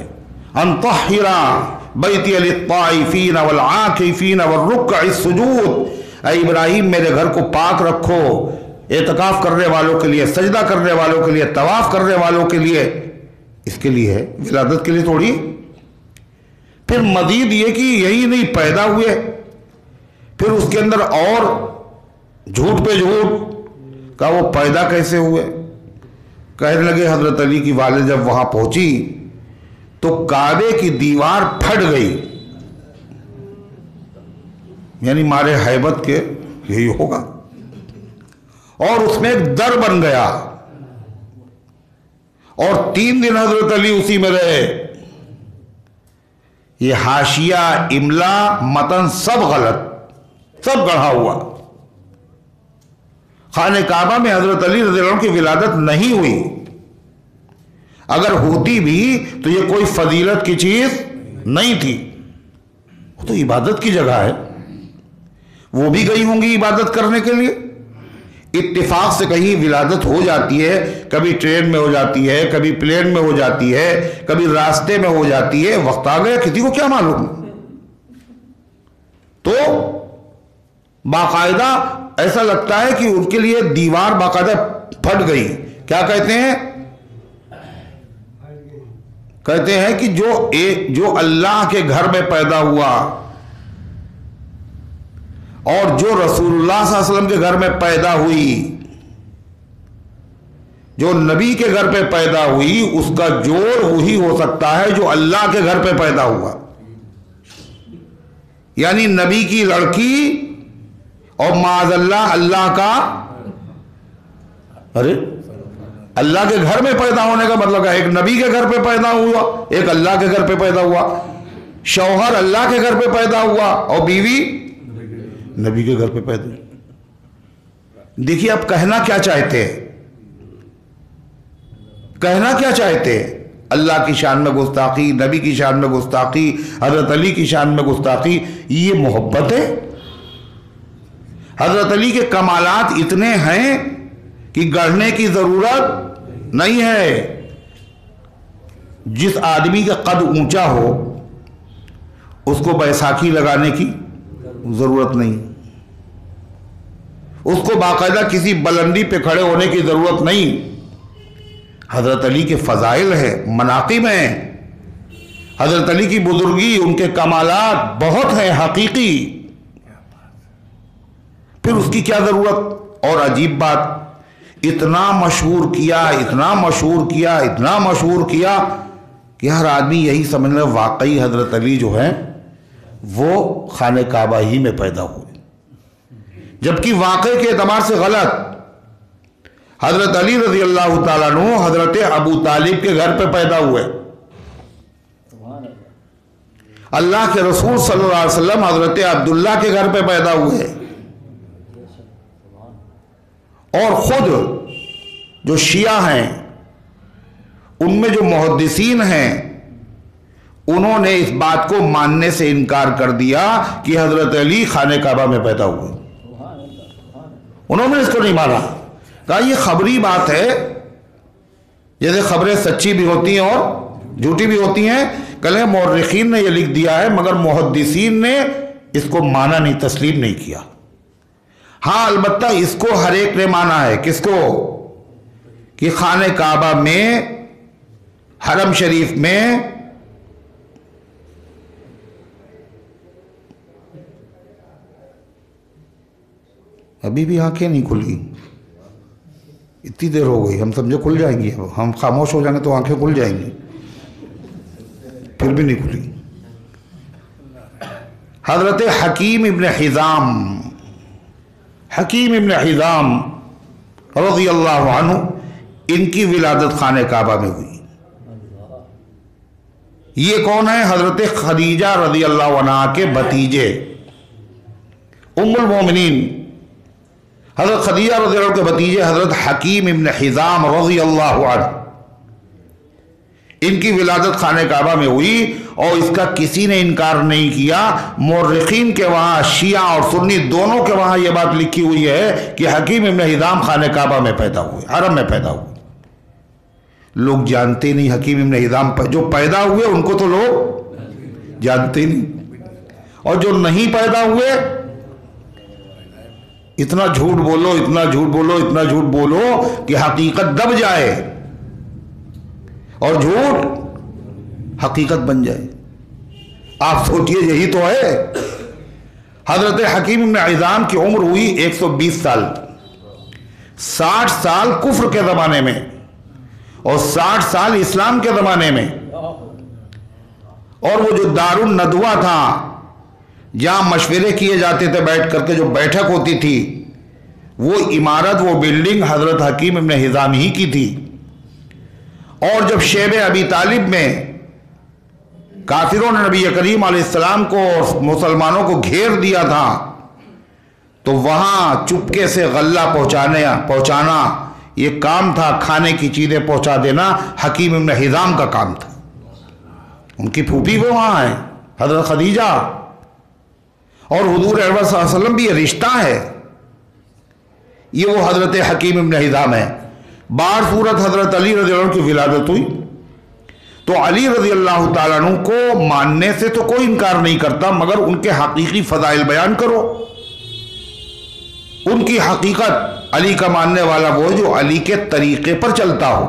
ان طہر بیتی للطائفین والعاکفین والرکع السجود. اے ابراہیم میرے گھر کو پاک رکھو اعتکاف کرنے والوں کے لیے، سجدہ کرنے والوں کے لیے، طواف کرنے والوں کے لیے. اس کے لیے ہے، ولادت کے لیے تھوڑی. پھر مزید یہ کہ یہی نہیں پیدا ہوئے، پھر اس کے اندر اور جھوٹ پہ جھوٹ کا وہ پیدا کیسے ہوئے. کہنے لگے حضرت علی کی والد جب وہاں پہنچی تو کعبے کی دیوار پھٹ گئی. یعنی مارے ہیبت کے یہی ہوگا. اور اس میں ایک در بن گیا اور 3 دن حضرت علی اسی میں رہے. یہ حاشیہ، املا، متن سب غلط، سب گڑھا ہوا. خانہ کعبہ میں حضرت علی رضی اللہ عنہ کی ولادت نہیں ہوئی. اگر ہوتی بھی تو یہ کوئی فضیلت کی چیز نہیں تھی. وہ تو عبادت کی جگہ ہے. وہ بھی گئی ہوں گی عبادت کرنے کے لیے. اتفاق سے کہیں ولادت ہو جاتی ہے، کبھی ٹرین میں ہو جاتی ہے، کبھی پلین میں ہو جاتی ہے، کبھی راستے میں ہو جاتی ہے. وقت آ گیا، کسی کو کیا معلوم. تو باقاعدہ ایسا لگتا ہے کہ ان کے لیے دیوار باقاعدہ پھٹ گئی. کیا کہتے ہیں؟ کہتے ہیں کہ جو اللہ کے گھر میں پیدا ہوا اور جو رسول اللہ صلی اللہ علیہ وسلم کے گھر میں پیدا ہوئی، جو نبی کے گھر پہ پیدا ہوئی، اس کا جوڑ وہی ہو سکتا ہے جو اللہ کے گھر پہ پیدا ہوا۔ یعنی نبی کی لڑکی اور معاذ اللہ اللہ کا، اللہ کے گھر میں پیدا ہونے کا مطلب ہے ایک نبی کے گھر پہ پیدا ہوا، ایک اللہ کے گھر پہ پیدا ہوا۔ شوہر اللہ کے گھر پہ پیدا ہوا اور بیوی نبی کے گھر پہ پیدا ہوئی۔ دیکھیے اب کہنا کیا چاہتے ہیں، کہنا کیا چاہتے ہیں؟ اللہ کی شان میں گستاخی، نبی کی شان میں گستاخی، حضرت علی کی شان میں گستاخی، یہ محبت ہے؟ حضرت علی کے کمالات اتنے ہیں کہ گڑھنے کی ضرورت نہیں ہے۔ جس آدمی کا قد اونچا ہو اس کو بیساکھی لگانے کی ضرورت نہیں، اس کو باقاعدہ کسی بلندی پہ کھڑے ہونے کی ضرورت نہیں۔ حضرت علی کے فضائل ہیں، مناقب ہیں، حضرت علی کی بزرگی، ان کے کمالات بہت ہیں حقیقی، پھر اس کی کیا ضرورت؟ اور عجیب بات، اتنا مشہور کیا، اتنا مشہور کیا، اتنا مشہور کیا کہ ہر آدمی یہی سمجھ لے واقعی حضرت علی جو ہیں وہ خانہ کعبہ ہی میں پیدا ہوئے، جبکہ واقعے کے اعتبار سے غلط۔ حضرت علی رضی اللہ تعالیٰ عنہ حضرت ابو طالب کے گھر پہ پیدا ہوئے۔ اللہ کے رسول صلی اللہ علیہ وسلم حضرت عبداللہ کے گھر پہ پیدا ہوئے، اور خود جو شیعہ ہیں ان میں جو محدثین ہیں انہوں نے اس بات کو ماننے سے انکار کر دیا کہ حضرت علی خانہ کعبہ میں پیدا ہوئے۔ انہوں نے اس کو نہیں مانا، کہا یہ خبری بات ہے، جیسے خبریں سچی بھی ہوتی ہیں اور جھوٹی بھی ہوتی ہیں۔ کہلے مورخین نے یہ لکھ دیا ہے مگر محدثین نے اس کو مانا نہیں، تسلیم نہیں کیا۔ ہاں البتہ اس کو ہر ایک نے مانا ہے، کس کو؟ کہ خانہ کعبہ میں، حرم شریف میں ابھی بھی آنکھیں نہیں کھلی، اتنی دیر ہو گئی، ہم سمجھے کھل جائیں گی، ہم خاموش ہو جائیں گے تو آنکھیں کھل جائیں گی، پھر بھی نہیں کھلی۔ حضرت حکیم ابن حزام، حکیم ابن حزام رضی اللہ عنہ، ان کی ولادت خانہ کعبہ میں ہوئی۔ یہ کون ہے؟ حضرت خدیجہ رضی اللہ عنہ کے بھتیجے، ام المومنین حضرت خدیجہ رضی اللہ عنہ کے بھتیجے حضرت حکیم ابن حزام رضی اللہ عنہ، ان کی ولادت خانہ کعبہ میں ہوئی، اور اس کا کسی نے انکار نہیں کیا۔ مورخین کے وہاں، شیعہ اور سنی دونوں کے وہاں یہ بات لکھی ہوئی ہے کہ حکیم ابن حزام خانہ کعبہ میں پیدا ہوئے، حرم میں پیدا ہوئے۔ لوگ جانتے نہیں حکیم ابن حزام جو پیدا ہوئے ان کو تو لوگ جانتے نہیں، اور جو نہیں پیدا ہوئے اتنا جھوٹ بولو، اتنا جھوٹ بولو، اتنا جھوٹ بولو کہ حقیقت دب جائے اور جھوٹ حقیقت بن جائے۔ آپ سوچئے یہی تو ہے۔ حضرت حکیم ابن حزام کی عمر ہوئی 120 سال، 60 سال کفر کے زمانے میں اور 60 سال اسلام کے زمانے میں۔ اور وہ جو دار الندوہ تھا جہاں مشورے کیے جاتے تھے بیٹھ کر کے، جو بیٹھک ہوتی تھی، وہ عمارت، وہ بلڈنگ حضرت حکیم ابن حزام ہی کی تھی۔ اور جب شیب ابی طالب میں کافروں نے نبی کریم علیہ السلام کو اور مسلمانوں کو گھیر دیا تھا تو وہاں چپکے سے غلہ پہنچانا یہ کام تھا، کھانے کی چیزیں پہنچا دینا حکیم ابن حزام کا کام تھا۔ ان کی پھوپھی وہ وہاں ہیں حضرت خدیجہ، اور حضور صلی اللہ علیہ وسلم بھی یہ رشتہ ہے، یہ وہ حضرت حکیم ابن حزام ہے۔ بار صورت حضرت علی رضی اللہ عنہ کی ولادت ہوئی تو علی رضی اللہ تعالیٰ عنہ کو ماننے سے تو کوئی انکار نہیں کرتا، مگر ان کے حقیقی فضائل بیان کرو۔ ان کی حقیقت، علی کا ماننے والا وہ جو علی کے طریقے پر چلتا ہو،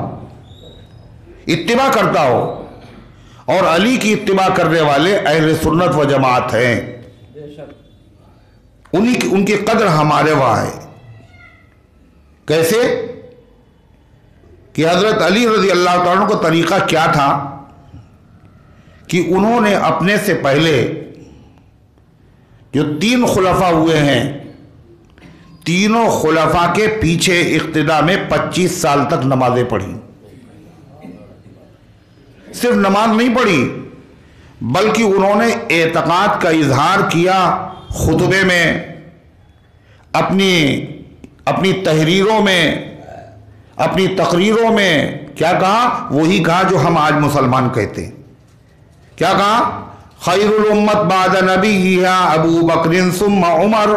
اتباع کرتا ہو، اور علی کی اتباع کرنے والے اہل سنت و جماعت ہیں۔ ان کی قدر ہمارے وہاں ہے. کیسے کہ حضرت علی رضی اللہ تعالیٰ عنہ کو طریقہ کیا تھا کہ انہوں نے اپنے سے پہلے جو 3 خلفاء ہوئے ہیں، تینوں خلفاء کے پیچھے اقتداء میں 25 سال تک نمازیں پڑھی. صرف نماز نہیں پڑھی بلکہ انہوں نے اعتقاد کا اظہار کیا خطبے میں، اپنی تحریروں میں، اپنی تقریروں میں. کیا کہا؟ وہی کہا جو ہم آج مسلمان کہتے ہیں. کیا کہا؟ خیر الامت بعد نبیہا ابو بکر ثم عمر.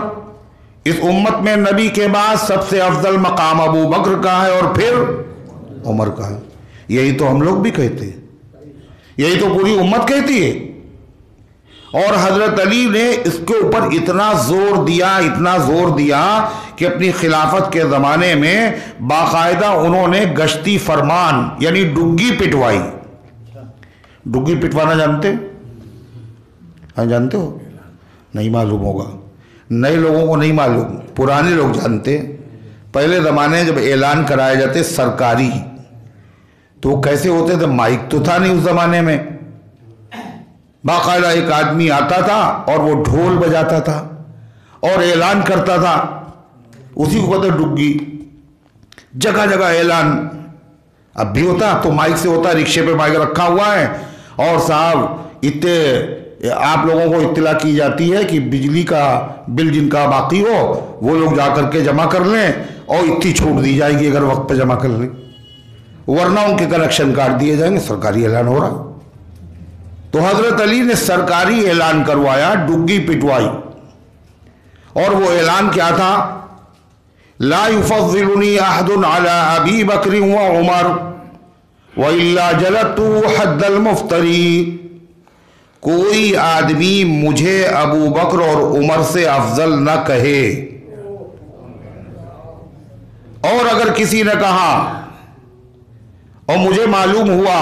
اس امت میں نبی کے بعد سب سے افضل مقام ابو بکر کا ہے اور پھر عمر کا ہے. یہی تو ہم لوگ بھی کہتے ہیں، یہی تو پوری امت کہتی ہے. اور حضرت علی نے اس کے اوپر اتنا زور دیا کہ اپنی خلافت کے زمانے میں باقاعدہ انہوں نے گشتی فرمان یعنی ڈگی پٹوائی. ڈگی پٹوانا جانتے؟ ہاں جانتے ہو؟ نہیں معلوم ہوگا، نئے لوگوں کو نہیں معلوم، پرانے لوگ جانتے. پہلے زمانے جب اعلان کرائے جاتے سرکاری تو وہ کیسے ہوتے تھے؟ مائک تو تھا نہیں اس زمانے میں. باقاعدہ ایک آدمی آتا تھا اور وہ ڈھول بجاتا تھا اور اعلان کرتا تھا، اسی کو کہتے ڈگی. جگہ جگہ اعلان اب بھی ہوتا تو مائک سے ہوتا، رکشے پہ مائک رکھا ہوا ہے اور صاحب آپ لوگوں کو اطلاع کی جاتی ہے کہ بجلی کا بل جن کا باقی ہو وہ لوگ جا کر کے جمع کر لیں اور اتنی چھوٹ دی جائے گی اگر وقت پہ جمع کر لیں، ورنہ ان کے کنیکشن کاٹ دیے جائیں گے. سرکاری اعلان ہو رہا. تو حضرت علی نے سرکاری اعلان کروایا، ڈگی پٹوائی. اور وہ اعلان کیا تھا؟ لا يفضلني احد على ابی بکر وعمر والا جلدت حد المفتری. کوئی آدمی مجھے ابو بکر اور عمر سے افضل نہ کہے، اور اگر کسی نے کہا اور مجھے معلوم ہوا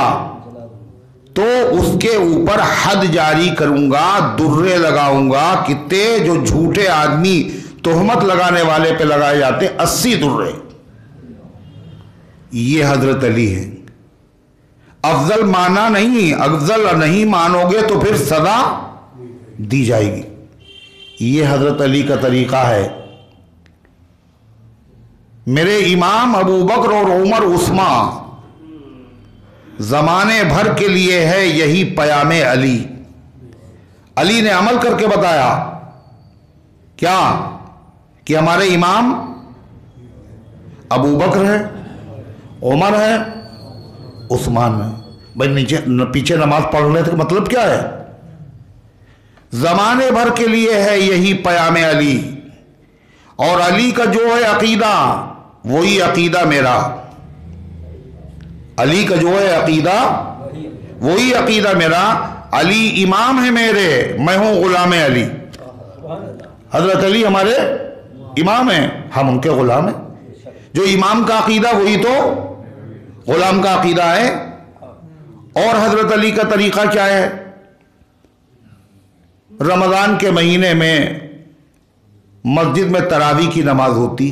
تو اس کے اوپر حد جاری کروں گا، درے لگاؤں گا. کتنے جو جھوٹے آدمی تہمت لگانے والے پہ لگائے جاتے 80 درے. یہ حضرت علی ہے. افضل مانا نہیں، افضل نہیں مانو گے تو پھر سزا دی جائے گی. یہ حضرت علی کا طریقہ ہے. میرے امام ابو بکر اور عمر عثمان زمانے بھر کے لیے ہے یہی پیام علی. علی نے عمل کر کے بتایا کیا کہ ہمارے امام ابو بکر ہے، عمر ہے، عثمان ہے. بھائی پیچھے نماز پڑھ رہے تھے، مطلب کیا ہے؟ زمانے بھر کے لیے ہے یہی پیام علی. اور علی کا جو ہے عقیدہ وہی عقیدہ میرا. علی کا جو ہے عقیدہ وہی عقیدہ میرا. علی امام ہے میرے، میں ہوں غلام علی. حضرت علی ہمارے امام ہیں، ہم ان کے غلام ہیں. جو امام کا عقیدہ وہی تو غلام کا عقیدہ ہے. اور حضرت علی کا طریقہ کیا ہے؟ رمضان کے مہینے میں مسجد میں تراویح کی نماز ہوتی.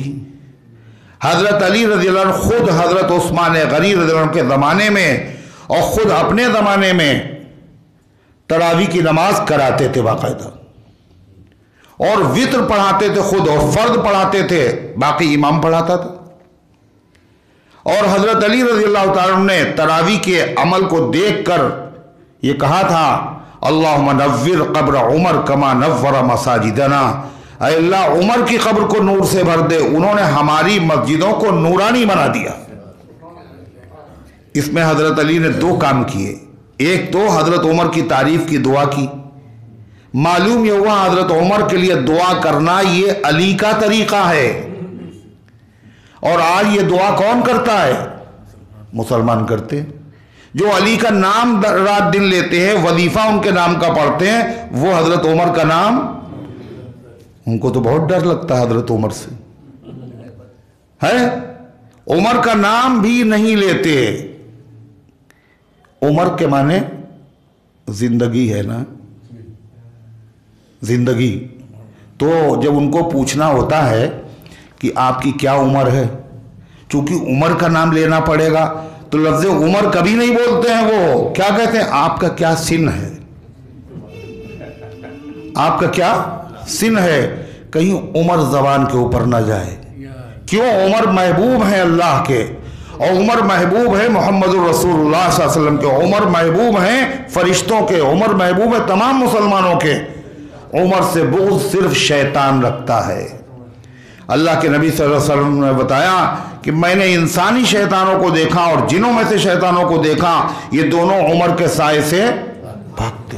حضرت علی رضی اللہ عنہ خود حضرت عثمان غنی رضی اللہ عنہ کے زمانے میں اور خود اپنے زمانے میں تراویح کی نماز کراتے تھے باقاعدہ، اور وتر پڑھاتے تھے خود، اور فرض پڑھاتے تھے، باقی امام پڑھاتا تھا. اور حضرت علی رضی اللہ تعالیٰ عنہ نے تراویح کے عمل کو دیکھ کر یہ کہا تھا اللہم نور قبر عمر کما نور مساجدنا. اے اللہ عمر کی قبر کو نور سے بھر دے، انہوں نے ہماری مسجدوں کو نورانی بنا دیا. اس میں حضرت علی نے 2 کام کیے. ایک تو حضرت عمر کی تعریف کی دعا کی. معلوم یہ ہوا حضرت عمر کے لیے دعا کرنا یہ علی کا طریقہ ہے. اور آج یہ دعا کون کرتا ہے؟ مسلمان کرتے ہیں. جو علی کا نام رات دن لیتے ہیں، وظیفہ ان کے نام کا پڑھتے ہیں، وہ حضرت عمر کا نام، ان کو تو بہت ڈر لگتا ہے حضرت عمر سے ہے. عمر کا نام بھی نہیں لیتے. عمر کے معنی زندگی ہے نا، زندگی. تو جب ان کو پوچھنا ہوتا ہے کہ آپ کی کیا عمر ہے، چونکہ عمر کا نام لینا پڑے گا تو لفظ عمر کبھی نہیں بولتے ہیں، وہ کیا کہتے ہیں؟ آپ کا کیا سن ہے، آپ کا کیا سن ہے، کہیں عمر زبان کے اوپر نہ جائے۔ کیوں؟ عمر محبوب ہیں اللہ کے، اور عمر محبوب ہے محمد الرسول اللہ صلی اللہ علیہ وسلم کے، عمر محبوب ہیں فرشتوں کے، عمر محبوب ہے تمام مسلمانوں کے۔ عمر سے بغض صرف شیطان رکھتا ہے۔ اللہ کے نبی صلی اللہ علیہ وسلم نے بتایا کہ میں نے انسانی شیطانوں کو دیکھا اور جنوں میں سے شیطانوں کو دیکھا، یہ دونوں عمر کے سائے سے بھاگتے۔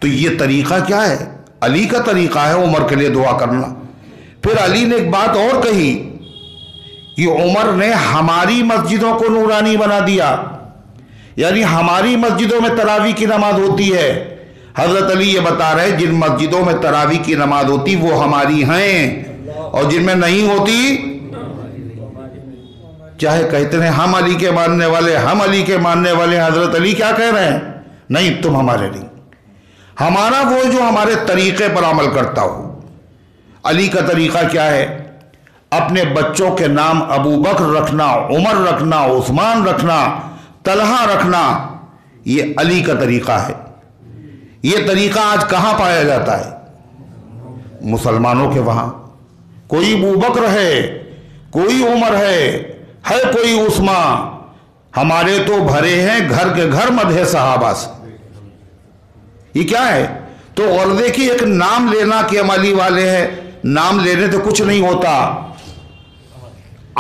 تو یہ طریقہ کیا ہے؟ علی کا طریقہ ہے عمر کے لیے دعا کرنا۔ پھر علی نے ایک بات اور کہی کہ عمر نے ہماری مسجدوں کو نورانی بنا دیا، یعنی ہماری مسجدوں میں تراویح کی نماز ہوتی ہے۔ حضرت علی یہ بتا رہے جن مسجدوں میں تراویح کی نماز ہوتی وہ ہماری ہیں، اور جن میں نہیں ہوتی، چاہے کہتے ہیں ہم علی کے ماننے والے، ہم علی کے ماننے والے، حضرت علی کیا کہہ رہے ہیں؟ نہیں، تم ہمارے نہیں، ہمارا وہ جو ہمارے طریقے پر عمل کرتا ہو۔ علی کا طریقہ کیا ہے؟ اپنے بچوں کے نام ابو بکر رکھنا، عمر رکھنا، عثمان رکھنا، طلحہ رکھنا، یہ علی کا طریقہ ہے۔ یہ طریقہ آج کہاں پایا جاتا ہے؟ مسلمانوں کے وہاں۔ کوئی ابو بکر ہے، کوئی عمر ہے کوئی عثمان، ہمارے تو بھرے ہیں گھر کے گھر مدح صحابہ سے۔ یہ کیا ہے؟ تو اور دیکھیے ایک نام لینا کہ ہم علی والے ہیں، نام لینے تو کچھ نہیں ہوتا،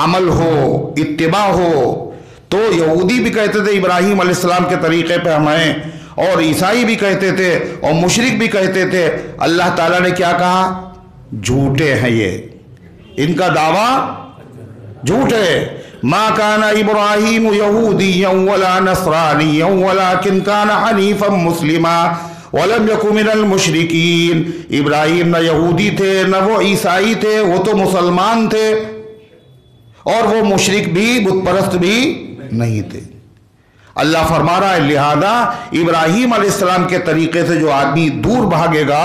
عمل ہو، اتباع ہو۔ تو یہودی بھی کہتے تھے ابراہیم علیہ السلام کے طریقے پہ ہم ہیں، اور عیسائی بھی کہتے تھے، اور مشرک بھی کہتے تھے۔ اللہ تعالیٰ نے کیا کہا؟ جھوٹے ہیں یہ، ان کا دعویٰ جھوٹ ہے۔ ما کان ابراہیم یہودیا ولا نصرانیا ولکن کان حنیفا مسلما وَلَمْ يَكُنْ مِنَ الْمُشْرِكِينَ۔ ابراہیم نہ یہودی تھے نہ وہ عیسائی تھے، وہ تو مسلمان تھے، اور وہ مشرک بھی، بت پرست بھی نہیں تھے۔ اللہ فرما رہا ہے لہذا ابراہیم علیہ السلام کے طریقے سے جو آدمی دور بھاگے گا،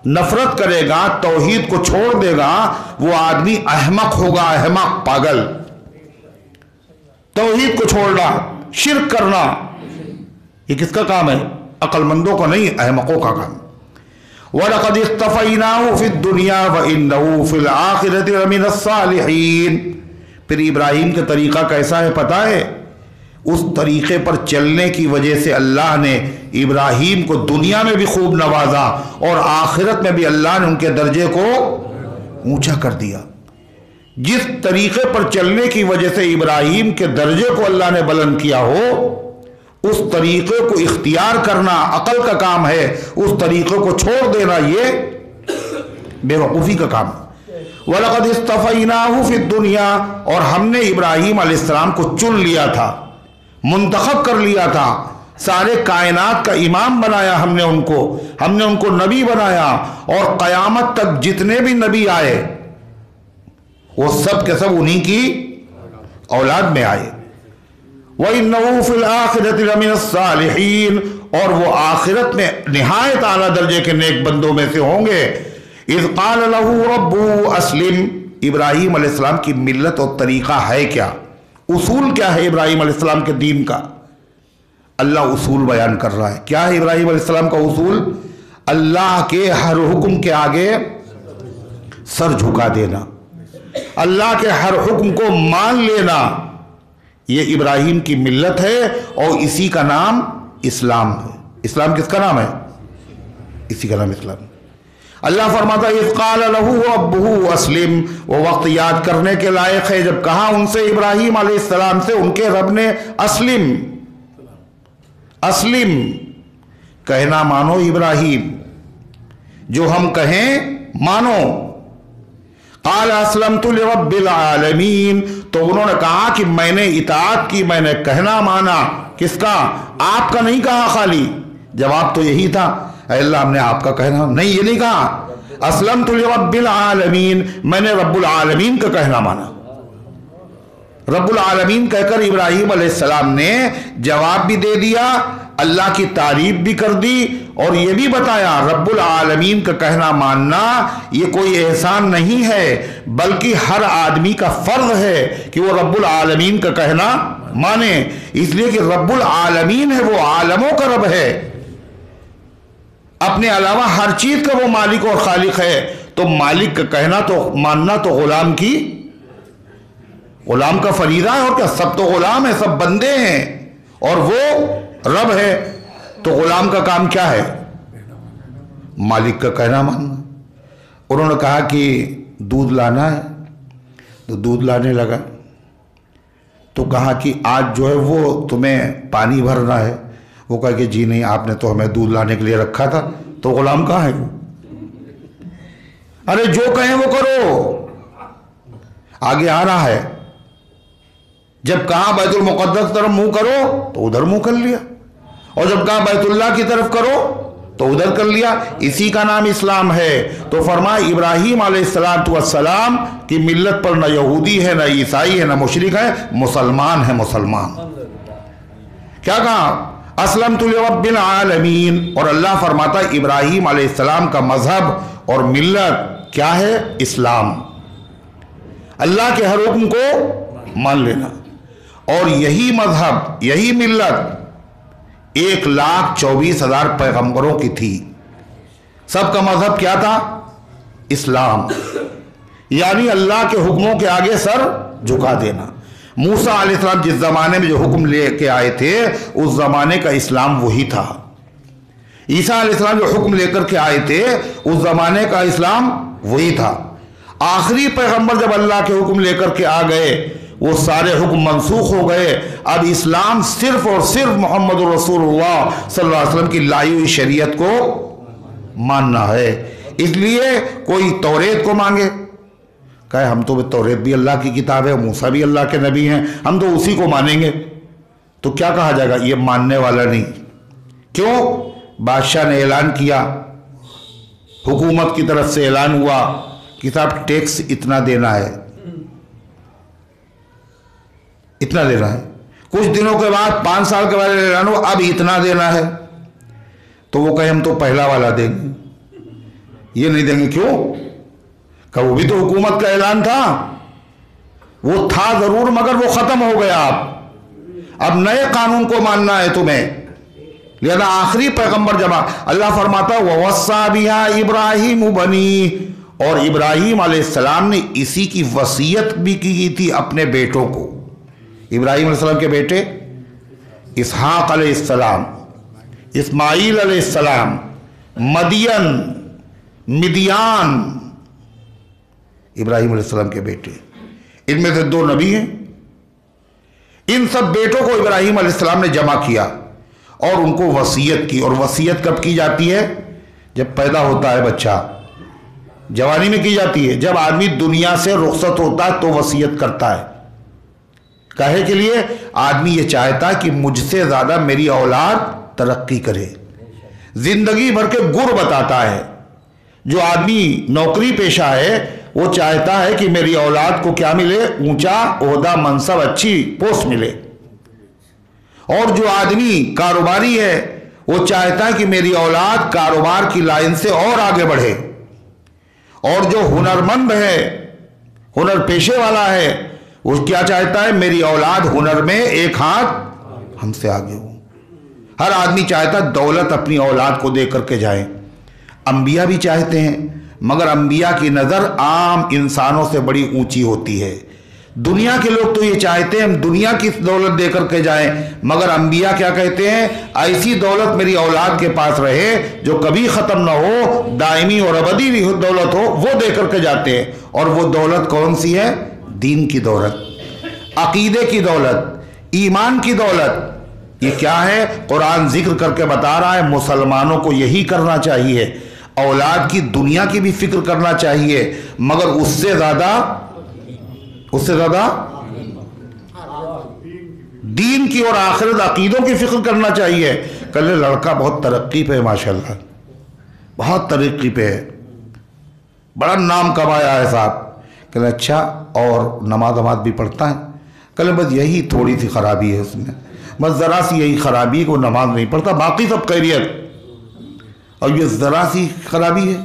نفرت کرے گا، توحید کو چھوڑ دے گا، وہ آدمی احمق ہوگا، احمق، پاگل۔ توحید کو چھوڑنا، شرک کرنا، یہ کس کا کام ہے؟ عقل مندوں کو نہیں، احمقوں کا کام۔ وَلَقَدِ اصْطَفَيْنَاهُ فِي الدُّنْيَا وَإِنَّهُ فِي الْآخِرَةِ لَمِنَ الصَّالِحِينَ۔ پھر ابراہیم کا طریقہ کیسا ہے پتہ ہے؟ اس طریقے پر چلنے کی وجہ سے اللہ نے ابراہیم کو دنیا میں بھی خوب نوازا، اور آخرت میں بھی اللہ نے ان کے درجے کو اونچا کر دیا۔ جس طریقے پر چلنے کی وجہ سے ابراہیم کے درجے کو اللہ نے بلند کیا ہو، اس طریقے کو اختیار کرنا عقل کا کام ہے، اس طریقے کو چھوڑ دینا یہ بے وقوفی کا کام ہے۔ وَلَقَدِ اصْطَفَيْنَاهُ فِي الدُّنْيَا، اور ہم نے ابراہیم علیہ السلام کو چن لیا تھا، منتخب کر لیا تھا، سارے کائنات کا امام بنایا ہم نے ان کو نبی بنایا، اور قیامت تک جتنے بھی نبی آئے وہ سب کے سب انہی کی اولاد میں آئے۔ وَإِنَّهُ فِي الْآخِرَةِ لَمِنَ الصَّالِحِينَ، اور وہ آخرت میں نہایت اعلیٰ درجے کے نیک بندوں میں سے ہوں گے۔ اِذْ قَالَ لَهُ رَبُّهُ أَسْلِمْ، ابراہیم علیہ السلام کی ملت اور طریقہ ہے کیا؟ اصول کیا ہے ابراہیم علیہ السلام کے دین کا؟ اللہ اصول بیان کر رہا ہے۔ کیا ہے ابراہیم علیہ السلام کا اصول؟ اللہ کے ہر حکم کے آگے سر جھکا دینا، اللہ کے ہر حکم کو مان لینا، یہ ابراہیم کی ملت ہے، اور اسی کا نام اسلام ہے۔ اسلام کس کا نام ہے؟ اسی کا نام اسلام۔ اللہ فرماتا ہے اذ قال له ربه اسلم، وہ وقت یاد کرنے کے لائق ہے جب کہا ان سے ابراہیم علیہ السلام سے ان کے رب نے اسلم، اسلم کہنا مانو ابراہیم، جو ہم کہیں مانو۔ قال اسلمت لرب العالمین، تو انہوں نے کہا کہ میں نے اطاعت کی، میں نے کہنا مانا۔ کس کا؟ آپ کا نہیں کہا خالی، جواب تو یہی تھا اے اللہ ہم نے آپ کا کہنا، نہیں یہ نہیں کہا، اسلمت لرب العالمین، میں نے رب العالمین کا کہنا مانا۔ رب العالمین کہہ کر ابراہیم علیہ السلام نے جواب بھی دے دیا، اللہ کی تعریف بھی کر دی اور یہ بھی بتایا رب العالمین کا کہنا ماننا یہ کوئی احسان نہیں ہے بلکہ ہر آدمی کا فرض ہے کہ وہ رب العالمین کا کہنا مانے، اس لیے کہ رب العالمین ہے، وہ عالموں کا رب ہے، اپنے علاوہ ہر چیز کا وہ مالک اور خالق ہے، تو مالک کا کہنا تو ماننا تو غلام کا فریضہ ہے، اور کیا سب تو غلام ہے، سب بندے ہیں اور وہ رب ہے، تو غلام کا کام کیا ہے؟ مالک کا کہنا ماننا۔ انہوں نے کہا کہ دودھ لانا ہے تو دودھ لانے لگا، تو کہا کہ آج جو ہے وہ تمہیں پانی بھرنا ہے، وہ کہا کہ جی نہیں، آپ نے تو ہمیں دودھ لانے کے لیے رکھا تھا، تو غلام کہاں ہے وہ؟ ارے جو کہیں وہ کرو، آگے آ رہا ہے، جب کہا بیت المقدس طرف منہ کرو تو ادھر منہ کر لیا، اور جب کہا بیت اللہ کی طرف کرو تو ادھر کر لیا۔ اسی کا نام اسلام ہے۔ تو فرمایا ابراہیم علیہ السلام کی ملت پر نہ یہودی ہے، نہ عیسائی ہے، نہ مشرک ہے، مسلمان ہے، مسلمان۔ کیا کہا؟ اسلمت لرب العالمین، اور اللہ فرماتا ابراہیم علیہ السلام کا مذہب اور ملت کیا ہے؟ اسلام، اللہ کے ہر حکم کو مان لینا۔ اور یہی مذہب، یہی ملت 1,24,000 پیغمبروں کی تھی، سب کا مذہب کیا تھا؟ اسلام، یعنی اللہ کے حکموں کے آگے سر جھکا دینا۔ موسیٰ علیہ السلام جس زمانے میں جو حکم لے کے آئے تھے اس زمانے کا اسلام وہی تھا۔ عیسیٰ علیہ السلام جو حکم لے کر کے آئے تھے اس زمانے کا اسلام وہی تھا۔ آخری پیغمبر جب اللہ کے حکم لے کر کے آ گئے وہ سارے حکم منسوخ ہو گئے، اب اسلام صرف اور صرف محمد رسول اللہ صلی اللہ علیہ وسلم کی لائی ہوئی شریعت کو ماننا ہے۔ اس لیے کوئی توریت کو مانگے، کہے ہم تو توریت بھی اللہ کی کتاب ہے، موسیٰ بھی اللہ کے نبی ہیں، ہم تو اسی کو مانیں گے، تو کیا کہا جائے گا؟ یہ ماننے والا نہیں۔ کیوں؟ بادشاہ نے اعلان کیا، حکومت کی طرف سے اعلان ہوا کہ صاحب ٹیکس اتنا دینا ہے، اتنا دینا ہے۔ کچھ دنوں کے بعد 5 سال کے بعد اعلان ہوا اب اتنا دینا ہے، تو وہ کہے ہم تو پہلا والا دیں گے، یہ نہیں دیں گے۔ کیوں؟ کہ وہ بھی تو حکومت کا اعلان تھا، وہ تھا ضرور مگر وہ ختم ہو گیا، اب نئے قانون کو ماننا ہے تمہیں، لہذا آخری پیغمبر جمع اللہ فرماتا وَوَصَّى بِهَا إِبْرَاهِيمُ بَنِيهِ، اور ابراہیم علیہ السلام نے اسی کی وصیت بھی کی تھی اپنے بیٹوں کو۔ ابراہیم علیہ السلام کے بیٹے اسحاق علیہ السلام، اسماعیل علیہ السلام، مدیان، ابراہیم علیہ السلام کے بیٹے، ان میں سے 2 نبی ہیں۔ ان سب بیٹوں کو ابراہیم علیہ السلام نے جمع کیا اور ان کو وصیت کی۔ اور وصیت کب کی جاتی ہے؟ جب پیدا ہوتا ہے بچہ، جوانی میں کی جاتی ہے۔ جب آدمی دنیا سے رخصت ہوتا ہے تو وصیت کرتا ہے، کہے کے لیے آدمی یہ چاہتا ہے کہ مجھ سے زیادہ میری اولاد ترقی کرے، زندگی بھر کے گر بتاتا ہے۔ جو آدمی نوکری پیشہ ہے وہ چاہتا ہے کہ میری اولاد کو کیا ملے؟ اونچا عہدہ، منصب، اچھی پوسٹ ملے۔ اور جو آدمی کاروباری ہے وہ چاہتا ہے کہ میری اولاد کاروبار کی لائن سے اور آگے بڑھے۔ اور جو ہنرمند ہے، ہنر پیشے والا ہے، وہ کیا چاہتا ہے؟ میری اولاد ہنر میں ایک ہاتھ ہم سے آگے ہو۔ ہر آدمی چاہتا ہے دولت اپنی اولاد کو دے کر کے جائیں۔ انبیاء بھی چاہتے ہیں، مگر انبیاء کی نظر عام انسانوں سے بڑی اونچی ہوتی ہے۔ دنیا کے لوگ تو یہ چاہتے ہیں ہم دنیا کی دولت دے کر کے جائیں، مگر انبیاء کیا کہتے ہیں؟ ایسی دولت میری اولاد کے پاس رہے جو کبھی ختم نہ ہو، دائمی اور ابدی دولت ہو، وہ دے کر کے جاتے ہیں۔ اور وہ دولت کون سی ہے؟ دین کی دولت، عقیدے کی دولت، ایمان کی دولت۔ یہ کیا ہے؟ قرآن ذکر کر کے بتا رہا ہے مسلمانوں کو یہی کرنا چاہیے، اولاد کی دنیا کی بھی فکر کرنا چاہیے، مگر اس سے زیادہ دین کی اور آخرت عقیدوں کی فکر کرنا چاہیے۔ کل لڑکا بہت ترقی پہ ہے، ماشاءاللہ بہت ترقی پہ ہے، بڑا نام کمایا ہے صاحب۔ کہ اچھا اور نماز بھی پڑھتا ہے؟ کل بس یہی تھوڑی سی خرابی ہے اس میں، بس ذرا سی یہی خرابی کہ وہ نماز نہیں پڑھتا، باقی سب خیریت، اور یہ ذرا سی خرابی ہے۔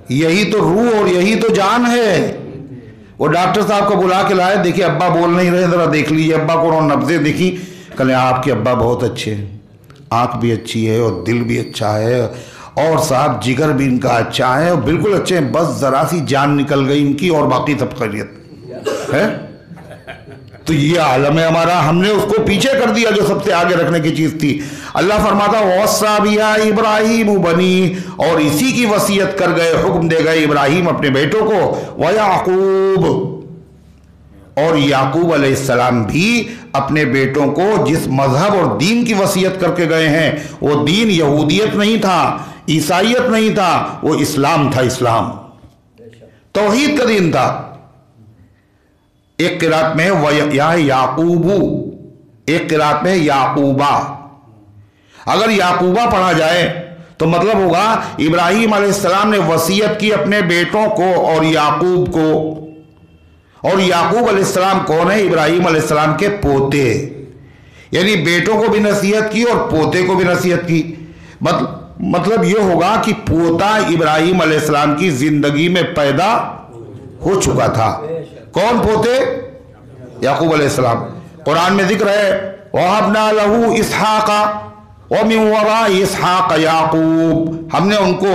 یہی تو روح اور یہی تو جان ہے۔ وہ ڈاکٹر صاحب کو بلا کے لائے، دیکھیے ابا بول نہیں رہے، ذرا دیکھ لیجیے ابا کو، نبضیں دیکھی، کہنے آپ کے ابا بہت اچھے ہیں، آنکھ بھی اچھی ہے اور دل بھی اچھا ہے، اور صاحب جگر بھی ان کا اچھا ہے، اور بالکل اچھے ہیں، بس ذرا سی جان نکل گئی ان کی اور باقی سب خیریت ہے۔ تو یہ عالم ہے ہمارا، ہم نے اس کو پیچھے کر دیا جو سب سے آگے رکھنے کی چیز تھی۔ اللہ فرماتا وَوَصَّىٰ بِهَا إِبْرَاهِيمُ بَنِيهِ، اور اسی کی وصیت کر گئے، حکم دے گئے ابراہیم اپنے بیٹوں کو، وَيَعْقُوبُ، اور یعقوب علیہ السلام بھی اپنے بیٹوں کو جس مذہب اور دین کی وصیت کر کے گئے ہیں، وہ دین یہودیت نہیں تھا، عیسائیت نہیں تھا، وہ اسلام تھا، اسلام توحید کا دین تھا۔ ایک قرات میں یا یعقوبو، ایک قرات میں یعقوبہ۔ اگر یعقوبہ پڑھا جائے تو مطلب ہوگا ابراہیم علیہ السلام نے وصیت کی اپنے بیٹوں کو اور یعقوب کو، اور یعقوب علیہ السلام کون ہے؟ ابراہیم علیہ السلام کے پوتے، یعنی بیٹوں کو بھی نصیحت کی اور پوتے کو بھی نصیحت کی۔ مطلب یہ ہوگا کہ پوتا ابراہیم علیہ السلام کی زندگی میں پیدا ہو چکا تھا۔ کون پوتے؟ یعقوب علیہ السلام۔ قرآن میں ذکر ہے وَوَهَبْنَا لَهُ إِسْحَاقَ وَمِن وَرَاءِ إِسْحَاقَ يَعْقُوبَ، ہم نے ان کو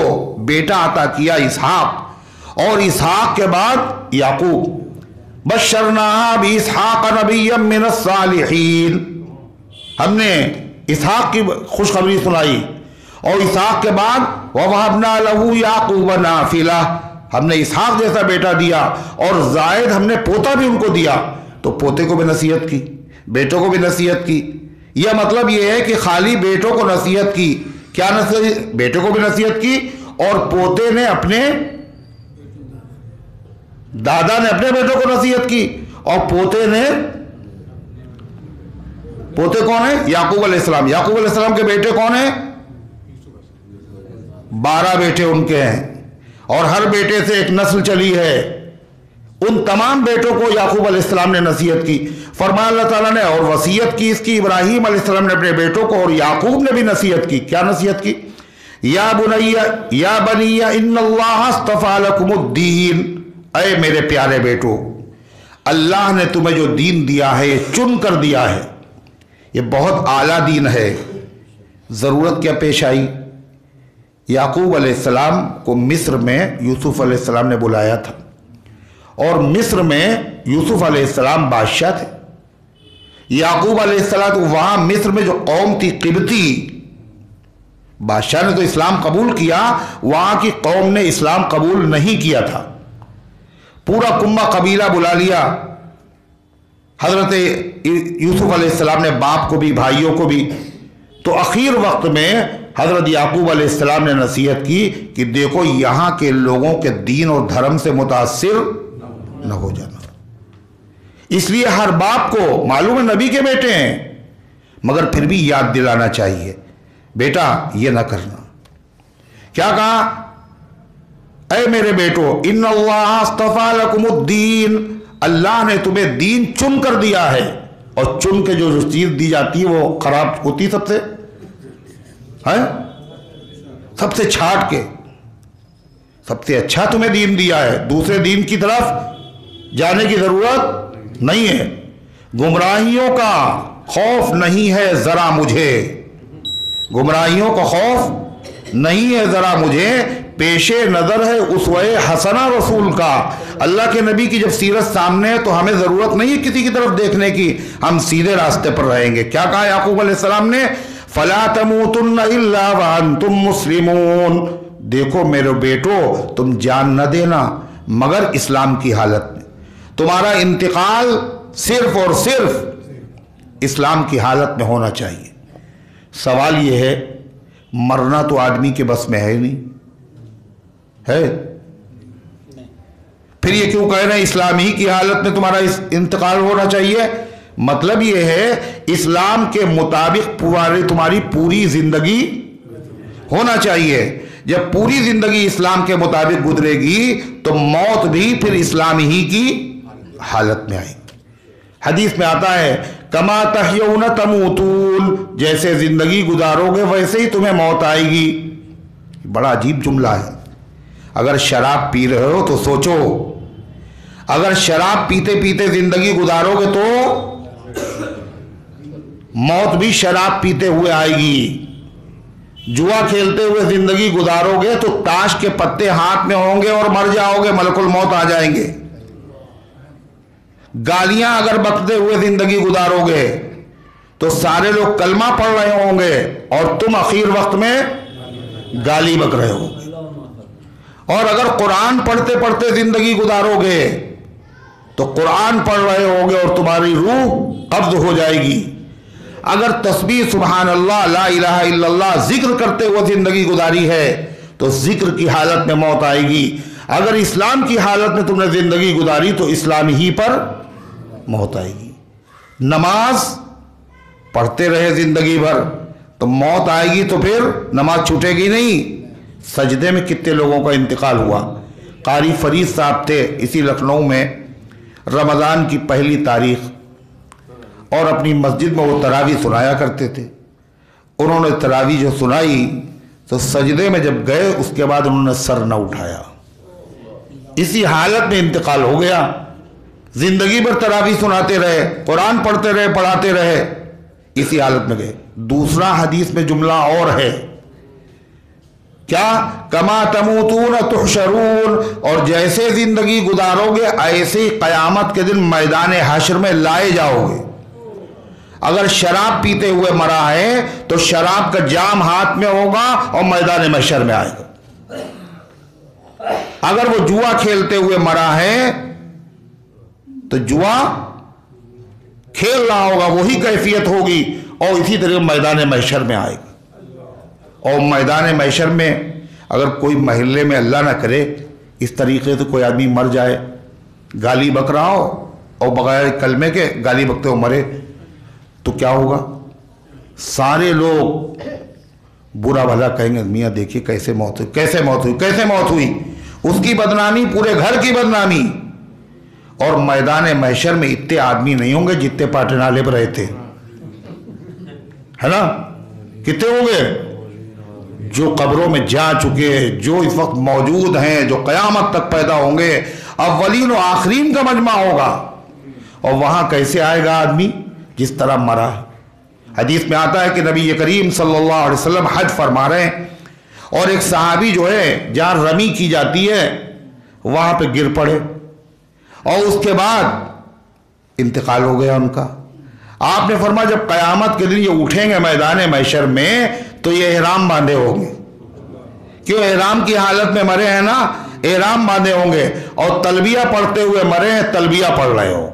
بیٹا عطا کیا اسحاق، اور اسحاق کے بعد یعقوب۔ بَشَّرْنَاهَا بِإِسْحَاقَ نَبِيًّا مِّنَ الصَّالِحِينَ، ہم نے اسحاق کی خوشخبری سنائی، اور اسحاق کے بعد وَوَهَبْنَا لَهُ يَعْقُوبَ نَافِلَةً، ہم نے اسحاق جیسا بیٹا دیا، اور زائد ہم نے پوتا بھی ان کو دیا، تو پوتے کو بھی نصیحت کی، بیٹوں کو بھی نصیحت کی۔ یہ مطلب یہ ہے کہ خالی بیٹوں کو نصیحت کی، کیا نصیحت؟ بیٹوں کو بھی نصیحت کی، اور پوتے نے اپنے دادا نے اپنے بیٹوں کو نصیحت کی، اور پوتے نے، پوتے کون ہیں؟ یعقوب علیہ السلام۔ یعقوب علیہ السلام کے بیٹے کون ہیں؟ 12 بیٹے ان کے ہیں، اور ہر بیٹے سے ایک نسل چلی ہے۔ ان تمام بیٹوں کو یعقوب علیہ السلام نے نصیحت کی۔ فرمایا اللہ تعالیٰ نے، اور وصیت کی اس کی ابراہیم علیہ السلام نے اپنے بیٹوں کو، اور یعقوب نے بھی نصیحت کی۔ کیا نصیحت کی؟ یا بنی ان اللہ اصطفیٰ لکم الدین، اے میرے پیارے بیٹو، اللہ نے تمہیں جو دین دیا ہے یہ چن کر دیا ہے، یہ بہت اعلیٰ دین ہے۔ ضرورت کیا پیش آئی؟ یعقوب علیہ السلام کو مصر میں یوسف علیہ السلام نے بلایا تھا، اور مصر میں یوسف علیہ السلام بادشاہ تھے۔ یعقوب علیہ السلام وہاں مصر میں جو قوم تھی قبطی، بادشاہ نے تو اسلام قبول کیا، وہاں کی قوم نے اسلام قبول نہیں کیا تھا۔ پورا کنبہ قبیلہ بلا لیا، حضرت یوسف علیہ السلام نے باپ کو بھی بھائیوں کو بھی۔ تو اخیر وقت میں حضرت یعقوب علیہ السلام نے نصیحت کی کہ دیکھو یہاں کے لوگوں کے دین اور دھرم سے متاثر نہ ہو جانا۔ اس لیے ہر باپ کو معلوم ہے نبی کے بیٹے ہیں، مگر پھر بھی یاد دلانا چاہیے بیٹا یہ نہ کرنا۔ کیا کہا؟ اے میرے بیٹو ان اللہ اصطفیٰ لکم الدین، اللہ نے تمہیں دین چن کر دیا ہے، اور چن کے جو چیز دی جاتی ہے وہ خراب ہوتی سب سے ہے، سب سے چھاٹ کے، سب سے اچھا تمہیں دین دیا ہے، دوسرے دین کی طرف جانے کی ضرورت نہیں ہے۔ گمراہیوں کا خوف نہیں ہے ذرا مجھے، گمراہیوں کا خوف نہیں ہے ذرا مجھے، پیش نظر ہے اسوہ حسنہ رسول کا۔ اللہ کے نبی کی جب سیرت سامنے ہے تو ہمیں ضرورت نہیں ہے کسی کی طرف دیکھنے کی، ہم سیدھے راستے پر رہیں گے۔ کیا کہا یعقوب علیہ السلام نے؟ فَلَا تَمُوتُنَّ إِلَّا وَأَنْتُمْ مُسْلِمُونَ، دیکھو میرے بیٹو تم جان نہ دینا مگر اسلام کی حالت میں، تمہارا انتقال صرف اور صرف اسلام کی حالت میں ہونا چاہیے۔ سوال یہ ہے مرنا تو آدمی کے بس میں ہے ہی نہیں ہے، پھر یہ کیوں کہہ رہے ہیں اسلام ہی کی حالت میں تمہارا انتقال ہونا چاہیے؟ مطلب یہ ہے اسلام کے مطابق تمہاری پوری زندگی ہونا چاہیے۔ جب پوری زندگی اسلام کے مطابق گزرے گی تو موت بھی پھر اسلام ہی کی حالت میں آئے گی۔ حدیث میں آتا ہے کما تحیون تموتون، جیسے زندگی گزارو گے ویسے ہی تمہیں موت آئے گی۔ بڑا عجیب جملہ ہے۔ اگر شراب پی رہے ہو تو سوچو، اگر شراب پیتے پیتے زندگی گزارو گے تو موت بھی شراب پیتے ہوئے آئے گی۔ جوا کھیلتے ہوئے زندگی گزارو گے تو تاش کے پتے ہاتھ میں ہوں گے اور مر جاؤ گے، ملک الموت آ جائیں گے۔ گالیاں اگر بکتے ہوئے زندگی گزارو گے تو سارے لوگ کلمہ پڑھ رہے ہوں گے اور تم اخیر وقت میں گالی بک رہے ہو گے۔ اور اگر قرآن پڑھتے پڑھتے زندگی گزارو گے تو قرآن پڑھ رہے ہو گے اور تمہاری روح قبض ہو جائے گی۔ اگر تسبیح سبحان اللہ لا الہ الا اللہ ذکر کرتے ہوئے زندگی گزاری ہے تو ذکر کی حالت میں موت آئے گی۔ اگر اسلام کی حالت میں تم نے زندگی گزاری تو اسلام ہی پر موت آئے گی۔ نماز پڑھتے رہے زندگی بھر تو موت آئے گی تو پھر نماز چھوٹے گی نہیں۔ سجدے میں کتنے لوگوں کا انتقال ہوا۔ قاری فرید صاحب تھے اسی لکھنؤ میں، رمضان کی پہلی تاریخ، اور اپنی مسجد میں وہ تراویح سنایا کرتے تھے۔ انہوں نے تراویح جو سنائی تو سجدے میں جب گئے اس کے بعد انہوں نے سر نہ اٹھایا، اسی حالت میں انتقال ہو گیا۔ زندگی بھر تراویح سناتے رہے، قرآن پڑھتے رہے، پڑھاتے رہے، اسی حالت میں گئے۔ دوسرا حدیث میں جملہ اور ہے، کیا؟ کما تموتون تحشرون، اور جیسے زندگی گزارو گے ایسے ہی قیامت کے دن میدان حشر میں لائے جاؤ گے۔ اگر شراب پیتے ہوئے مرا ہے تو شراب کا جام ہاتھ میں ہوگا اور میدان محشر میں آئے گا۔ اگر وہ جوا کھیلتے ہوئے مرا ہے تو جوا کھیل رہا ہوگا، وہی کیفیت ہوگی اور اسی طرح میدان محشر میں آئے گا۔ اور میدان محشر میں اگر کوئی محلے میں اللہ نہ کرے اس طریقے سے کوئی آدمی مر جائے، گالی بک رہا ہو اور بغیر کلمے کے گالی بکتے ہو مرے تو کیا ہوگا؟ سارے لوگ برا بھلا کہیں گے، میاں دیکھیے کیسے موت ہوئی، کیسے موت ہوئی، کیسے موت ہوئی۔ اس کی بدنامی پورے گھر کی بدنامی۔ اور میدان محشر میں اتنے آدمی نہیں ہوں گے جتنے پاٹے نالے پر رہتے، ہے نا؟ کتنے ہوں گے؟ جو قبروں میں جا چکے، جو اس وقت موجود ہیں، جو قیامت تک پیدا ہوں گے، اولین و آخرین کا مجمع ہوگا۔ اور وہاں کیسے آئے گا آدمی؟ جس طرح مرا ہے۔ حدیث میں آتا ہے کہ نبی کریم صلی اللہ علیہ وسلم حج فرما رہے ہیں اور ایک صحابی جو ہے جہاں رمی کی جاتی ہے وہاں پہ گر پڑے اور اس کے بعد انتقال ہو گیا ان کا۔ آپ نے فرمایا جب قیامت کے دن یہ اٹھیں گے میدان محشر میں تو یہ احرام باندھے ہوں گے، کیوں؟ احرام کی حالت میں مرے ہیں نا، احرام باندھے ہوں گے اور تلبیہ پڑھتے ہوئے مرے ہیں، تلبیہ پڑھ رہے ہوں گے۔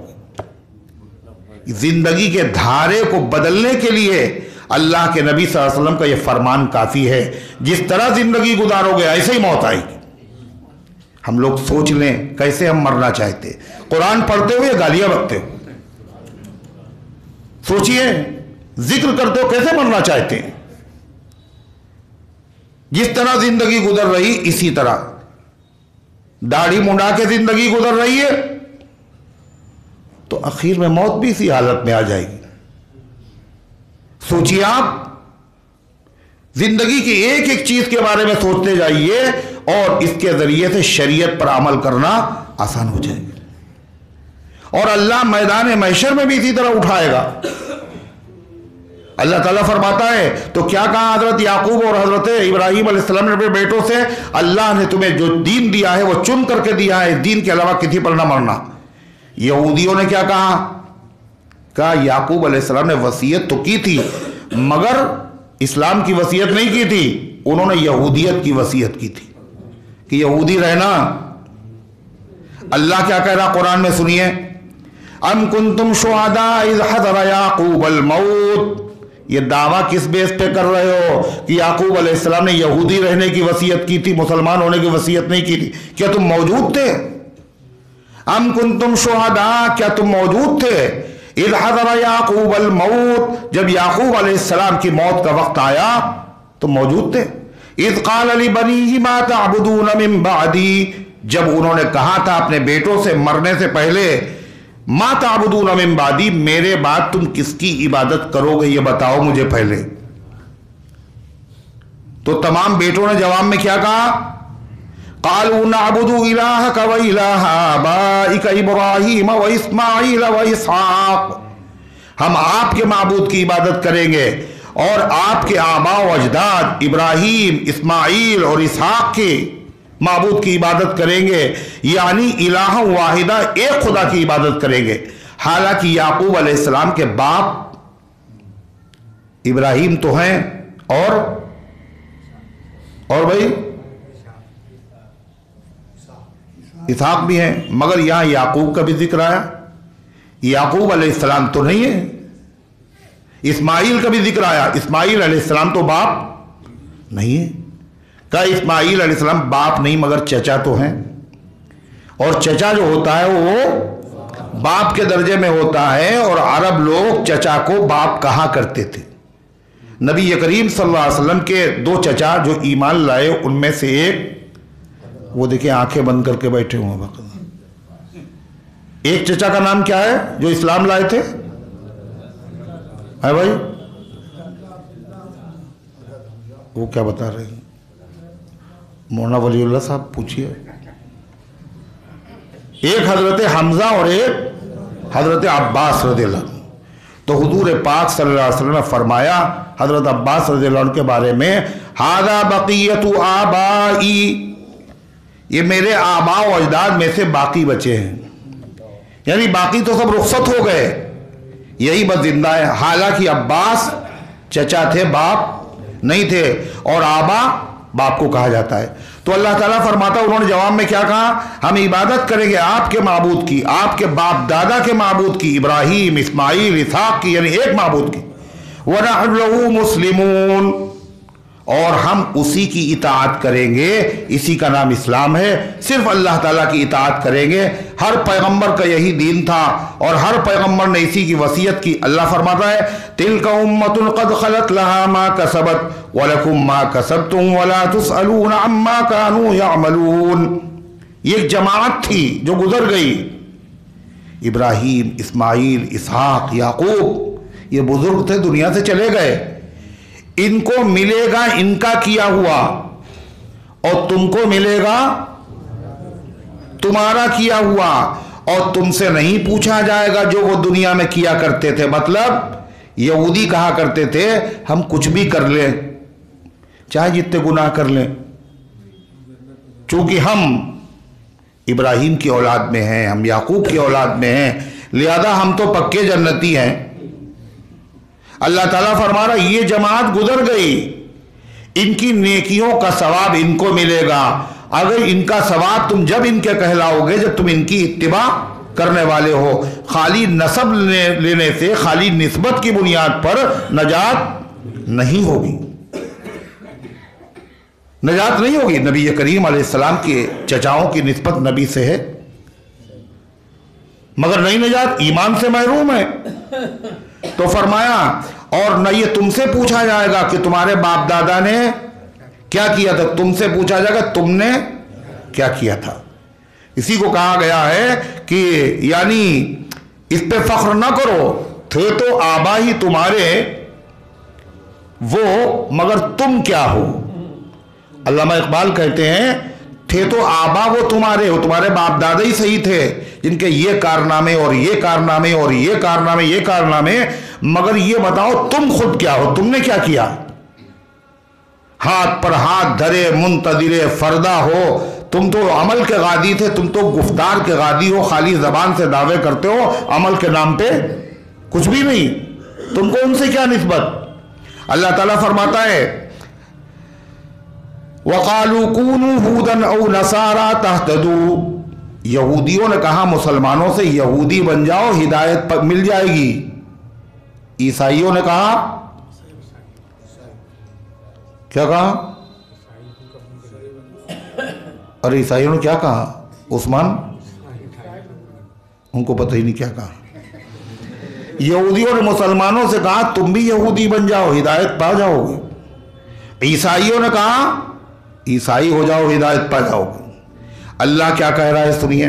زندگی کے دھارے کو بدلنے کے لیے اللہ کے نبی صلی اللہ علیہ وسلم کا یہ فرمان کافی ہے، جس طرح زندگی گزارو گے ایسے ہی موت آئے گی۔ ہم لوگ سوچ لیں کیسے ہم مرنا چاہتے، قرآن پڑھتے ہوئے گالیاں بکتے ہوئے، سوچئے ذکر کرتے ہو کیسے مرنا چاہتے ہیں۔ جس طرح زندگی گزر رہی اسی طرح داڑھی منڈا کے زندگی گزر رہی ہے تو اخیر میں موت بھی اسی حالت میں آ جائے گی۔ سوچئے آپ زندگی کی ایک ایک چیز کے بارے میں سوچتے جائیے اور اس کے ذریعے سے شریعت پر عمل کرنا آسان ہو جائے گا۔ اور اللہ میدان محشر میں بھی اسی طرح اٹھائے گا۔ اللہ تعالیٰ فرماتا ہے تو کیا کہا حضرت یعقوب اور حضرت ابراہیم علیہ السلام نے اپنے بیٹوں سے، اللہ نے تمہیں جو دین دیا ہے وہ چن کر کے دیا ہے، دین کے علاوہ کسی پر نہ مرنا۔ یہودیوں نے کیا کہا یعقوب علیہ السلام نے وصیت تو کی تھی مگر اسلام کی وصیت نہیں کی تھی، انہوں نے یہودیت کی وصیت کی تھی کہ یہودی رہنا۔ اللہ کیا کہہ رہا قرآن میں سنیے، ام کنتم شہداء اذ حضر یعقوب الموت۔ یہ دعویٰ کس بیس پہ کر رہے ہو کہ یعقوب علیہ السلام نے یہودی رہنے کی وصیت کی تھی، مسلمان ہونے کی وصیت نہیں کی تھی؟ کیا تم موجود تھے؟ ام کنتم شہداء، کیا تم موجود تھے؟ اذ حضر یعقوب الموت، جب یعقوب علیہ السلام کی موت کا وقت آیا تم موجود تھے؟ اذ قال لبنیہ ما تعبدون من بعدی، جب انہوں نے کہا تھا اپنے بیٹوں سے مرنے سے پہلے ما تعبدون من بعدی، میرے بعد تم کس کی عبادت کرو گے یہ بتاؤ مجھے پہلے۔ تو تمام بیٹوں نے جواب میں کیا کہا؟ قالوا نعبد الہک و الہ آبائک ابراہیم و اسماعیل و اسحاق، ہم آپ کے معبود کی عبادت کریں گے اور آپ کے آباء و اجداد ابراہیم، اسماعیل اور اسحاق کے معبود کی عبادت کریں گے، یعنی الہ واحدہ ایک خدا کی عبادت کریں گے۔ حالانکہ یعقوب علیہ السلام کے باپ ابراہیم تو ہیں اور بھائی اسحاق بھی ہیں، مگر یہاں یعقوب کا بھی ذکر آیا۔ یعقوب علیہ السلام تو نہیں ہے، اسماعیل کا بھی ذکر آیا، اسماعیل علیہ السلام تو باپ نہیں ہے۔ کہا اسماعیل علیہ السلام باپ نہیں مگر چچا تو ہیں، اور چچا جو ہوتا ہے وہ باپ کے درجے میں ہوتا ہے، اور عرب لوگ چچا کو باپ کہا کرتے تھے۔ نبی کریم صلی اللہ علیہ وسلم کے دو چچا جو ایمان لائے، ان میں سے ایک وہ دیکھیں آنکھیں بند کر کے بیٹھے ہوئے ہیں، ایک چچا کا نام کیا ہے جو اسلام لائے تھے؟ ہے بھائی وہ کیا بتا رہے ہیں؟ مولانا ولی اللہ صاحب پوچھئے۔ ایک حضرت حمزہ اور ایک حضرت عباس رضی اللہ عنہ۔ تو حضور پاک صلی اللہ علیہ وسلم نے فرمایا حضرت عباس رضی اللہ عنہ کے بارے میں، ھذا بقیۃ آبائی، یہ میرے آباء و اجداد میں سے باقی بچے ہیں، یعنی باقی تو سب رخصت ہو گئے، یہی بس زندہ ہے۔ حالانکہ عباس چچا تھے، باپ نہیں تھے، اور آبا باپ کو کہا جاتا ہے۔ تو اللہ تعالیٰ فرماتا، انہوں نے جواب میں کیا کہا؟ ہم عبادت کریں گے آپ کے معبود کی، آپ کے باپ دادا کے معبود کی، ابراہیم، اسماعیل، اسحاق کی، یعنی ایک معبود کی۔ وَنَحْنُ لَهُ مُسْلِمُونَ، اور ہم اسی کی اطاعت کریں گے، اسی کا نام اسلام ہے، صرف اللہ تعالیٰ کی اطاعت کریں گے۔ ہر پیغمبر کا یہی دین تھا، اور ہر پیغمبر نے اسی کی وصیت کی۔ اللہ فرماتا ہے تِلْكَ أُمَّةٌ قَدْ خَلَتْ لَهَا مَا كَسَبَتْ وَلَكُمْ مَا كَسَبْتُمْ وَلَا تُسْأَلُونَ عَمَّا كَانُوا يَعْمَلُونَ، یہ ایک جماعت تھی جو گزر گئی، ابراہیم، اسماعیل، اسحاق، یعقوب، یہ بزرگ تھے، دنیا سے چلے گئے، ان کو ملے گا ان کا کیا ہوا، اور تم کو ملے گا تمہارا کیا ہوا، اور تم سے نہیں پوچھا جائے گا جو وہ دنیا میں کیا کرتے تھے۔ مطلب یہودی کہا کرتے تھے ہم کچھ بھی کر لیں، چاہے جتنے گناہ کر لیں، چونکہ ہم ابراہیم کی اولاد میں ہیں، ہم یعقوب کی اولاد میں ہیں، لہذا ہم تو پکے جنتی ہیں۔ اللہ تعالیٰ فرما رہا یہ جماعت گزر گئی، ان کی نیکیوں کا ثواب ان کو ملے گا۔ اگر ان کا ثواب تم جب ان کے کہلاؤ گے جب تم ان کی اتباع کرنے والے ہو، خالی نسب لینے سے، خالی نسبت کی بنیاد پر نجات نہیں ہوگی، نجات نہیں ہوگی۔ نبی کریم علیہ السلام کے چچاؤں کی نسبت نبی سے ہے، مگر نہیں نجات، ایمان سے محروم ہے۔ تو فرمایا اور نہ یہ تم سے پوچھا جائے گا کہ تمہارے باپ دادا نے کیا کیا تھا، تم سے پوچھا جائے گا تم نے کیا کیا تھا۔ اسی کو کہا گیا ہے کہ یعنی اس پہ فخر نہ کرو، تھے تو آبا ہی تمہارے وہ، مگر تم کیا ہو۔ علامہ اقبال کہتے ہیں تھے تو آبا وہ تمہارے ہو، تمہارے باپ دادا ہی صحیح تھے جن کے یہ کارنامے اور یہ کارنامے اور یہ کارنامے یہ کارنامے، مگر یہ بتاؤ تم خود کیا ہو، تم نے کیا کیا؟ ہاتھ پر ہاتھ دھرے منتظر فردا ہو، تم تو عمل کے غادی تھے، تم تو گفتار کے غادی ہو، خالی زبان سے دعوے کرتے ہو، عمل کے نام پہ کچھ بھی نہیں، تم کو ان سے کیا نسبت۔ اللہ تعالیٰ فرماتا ہے وَقَالُوا كُونُوا هُودًا أَوْ نَصَارَىٰ تَهْتَدُوا، یہودیوں نے کہا مسلمانوں سے یہودی بن جاؤ ہدایت مل جائے گی۔ عیسائیوں نے کہا کیا کہا؟ اور عیسائیوں نے کیا کہا؟ عثمان ان کو پتہ ہی نہیں کیا کہا۔ یہودیوں نے مسلمانوں سے کہا تم بھی یہودی بن جاؤ ہدایت پا جاؤ گے، عیسائیوں نے کہا عیسائی ہو جاؤ ہدایت پا جاؤ گے۔ اللہ کیا کہہ رہا ہے سنیے،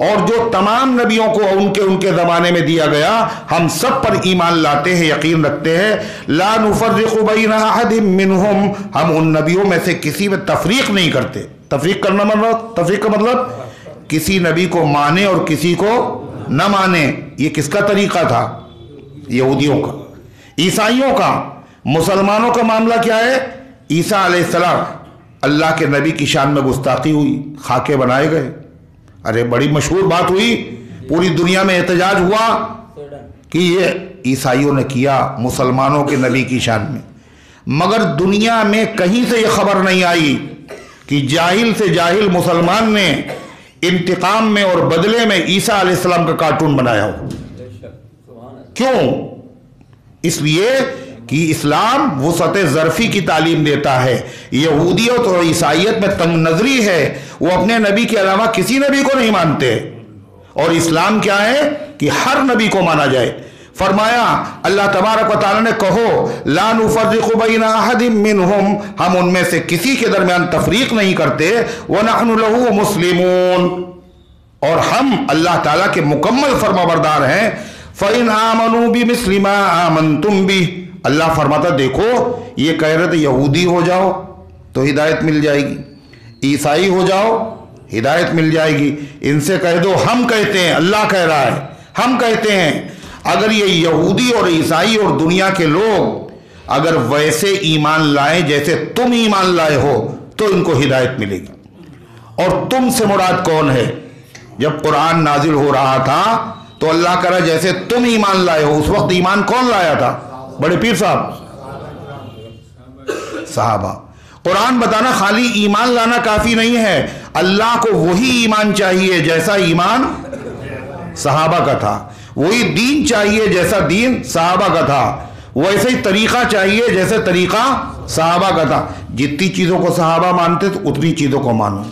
اور جو تمام نبیوں کو ان کے زمانے میں دیا گیا ہم سب پر ایمان لاتے ہیں، یقین رکھتے ہیں۔ لا نفرق بین احد منہم، ہم ان نبیوں میں سے کسی میں تفریق نہیں کرتے۔ تفریق کا مطلب کسی نبی کو مانے اور کسی کو نہ مانے۔ یہ کس کا طریقہ تھا؟ یہودیوں کا، عیسائیوں کا۔ مسلمانوں کا معاملہ کیا ہے؟ عیسیٰ علیہ السلام اللہ کے نبی کی شان میں گستاخی ہوئی، خاکے بنائے گئے۔ ارے بڑی مشہور بات ہوئی، پوری دنیا میں احتجاج ہوا کہ یہ عیسائیوں نے کیا مسلمانوں کے نبی کی شان میں، مگر دنیا میں کہیں سے یہ خبر نہیں آئی کہ جاہل سے جاہل مسلمان نے انتقام میں اور بدلے میں عیسیٰ علیہ السلام کا کارٹون بنایا ہو۔ کیوں؟ اس لیے کہ اسلام وسعت ظرفی کی تعلیم دیتا ہے۔ یہودیت اور عیسائیت میں تنگ نظری ہے، وہ اپنے نبی کے علاوہ کسی نبی کو نہیں مانتے، اور اسلام کیا ہے کہ ہر نبی کو مانا جائے۔ فرمایا اللہ تبارک و تعالی نے، کہو لا نفرق بین احد منہم، ہم ان میں سے کسی کے درمیان تفریق نہیں کرتے، ونحن لہ مسلمون، اور ہم اللہ تعالیٰ کے مکمل فرمانبردار ہیں۔ فإن آمنوا بمثل ما آمنتم به، اللہ فرماتا دیکھو یہ کہہ رہے تھے یہودی ہو جاؤ تو ہدایت مل جائے گی، عیسائی ہو جاؤ ہدایت مل جائے گی، ان سے کہہ دو ہم کہتے ہیں، اللہ کہہ رہا ہے ہم کہتے ہیں۔ اگر یہ یہودی اور عیسائی اور دنیا کے لوگ اگر ویسے ایمان لائیں جیسے تم ایمان لائے ہو تو ان کو ہدایت ملے گی۔ اور تم سے مراد کون ہے؟ جب قرآن نازل ہو رہا تھا تو اللہ کہہ رہا جیسے تم ایمان لائے ہو، اس وقت ایمان کون لایا تھا؟ بڑے پیر صاحب، صحابہ۔ قرآن بتانا خالی ایمان لانا کافی نہیں ہے، اللہ کو وہی ایمان چاہیے جیسا ایمان صحابہ کا تھا، وہی دین چاہیے جیسا دین صحابہ کا تھا، ویسے ہی طریقہ چاہیے جیسے طریقہ صحابہ کا تھا۔ جتنی چیزوں کو صحابہ مانتے تھے اتنی چیزوں کو مانو،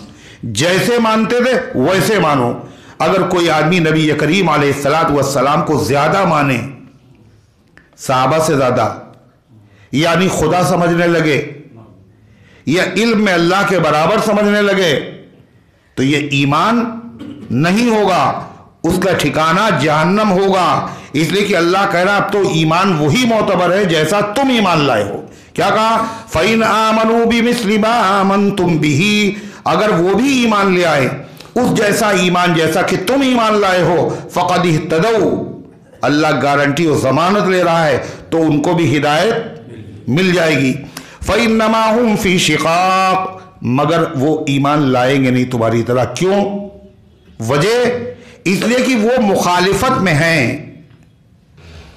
جیسے مانتے تھے ویسے مانو۔ اگر کوئی آدمی نبی کریم علیہ السلام کو زیادہ مانے، صحابہ سے زیادہ، یعنی خدا سمجھنے لگے یا علم میں اللہ کے برابر سمجھنے لگے، تو یہ ایمان نہیں ہوگا، اس کا ٹھکانہ جہنم ہوگا۔ اس لیے کہ اللہ کہہ رہا اب تو ایمان وہی معتبر ہے جیسا تم ایمان لائے ہو۔ کیا کہا؟ فَإِنْ آمَنُوا بِمِثْلِ مَا آمَنْتُمْ بِهِ، اگر وہ بھی ایمان لے آئے اس جیسا ایمان جیسا کہ تم ایمان لائے ہو، فَقَدْ اهْتَدَوْا، اللہ گارنٹی اور ضمانت لے رہا ہے تو ان کو بھی ہدایت مل جائے گی۔ فَإِنَّمَا هُمْ فِي شِقَاقٍ، مگر وہ ایمان لائیں گے نہیں تمہاری طرح۔ کیوں؟ وجہ اس لیے کہ وہ مخالفت میں ہیں،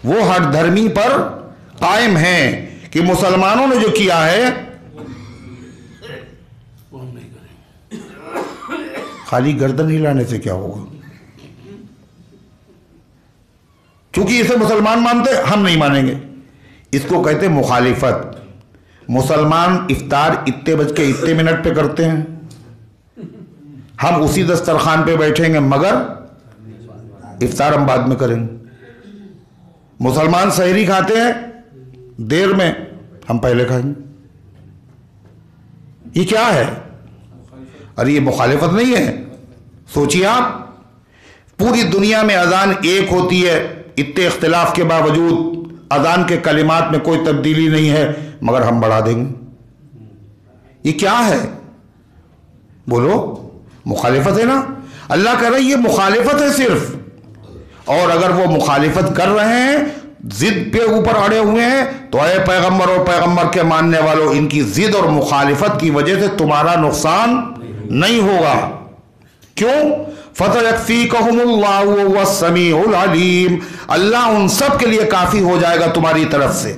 وہ ہٹ دھرمی پر قائم ہیں کہ مسلمانوں نے جو کیا ہے خالی گردن ہلانے سے کیا ہوگا؟ چونکہ اسے مسلمان مانتے ہم نہیں مانیں گے، اس کو کہتے مخالفت۔ مسلمان افطار اتنے بج کے اتنے منٹ پہ کرتے ہیں، ہم اسی دسترخوان پہ بیٹھیں گے مگر افطار ہم بعد میں کریں گے۔ مسلمان سحری کھاتے ہیں دیر میں، ہم پہلے کھائیں گے۔ یہ کیا ہے؟ ارے یہ مخالفت نہیں ہے؟ سوچیے آپ، پوری دنیا میں اذان ایک ہوتی ہے، اتنے اختلاف کے باوجود اذان کے کلمات میں کوئی تبدیلی نہیں ہے، مگر ہم بڑھا دیں گے۔ یہ کیا ہے؟ بولو، مخالفت ہے نا؟ اللہ کہہ رہا ہے یہ مخالفت ہے صرف، اور اگر وہ مخالفت کر رہے ہیں، ضد پہ اوپر اڑے ہوئے ہیں، تو اے پیغمبر اور پیغمبر کے ماننے والوں، ان کی ضد اور مخالفت کی وجہ سے تمہارا نقصان نہیں ہوگا۔ کیوں؟ فَسَيَكْفِيكَهُمُ اللَّهُ وَهُوَ السَّمِيعُ الْعَلِيمُ، اللہ ان سب کے لیے کافی ہو جائے گا تمہاری طرف سے،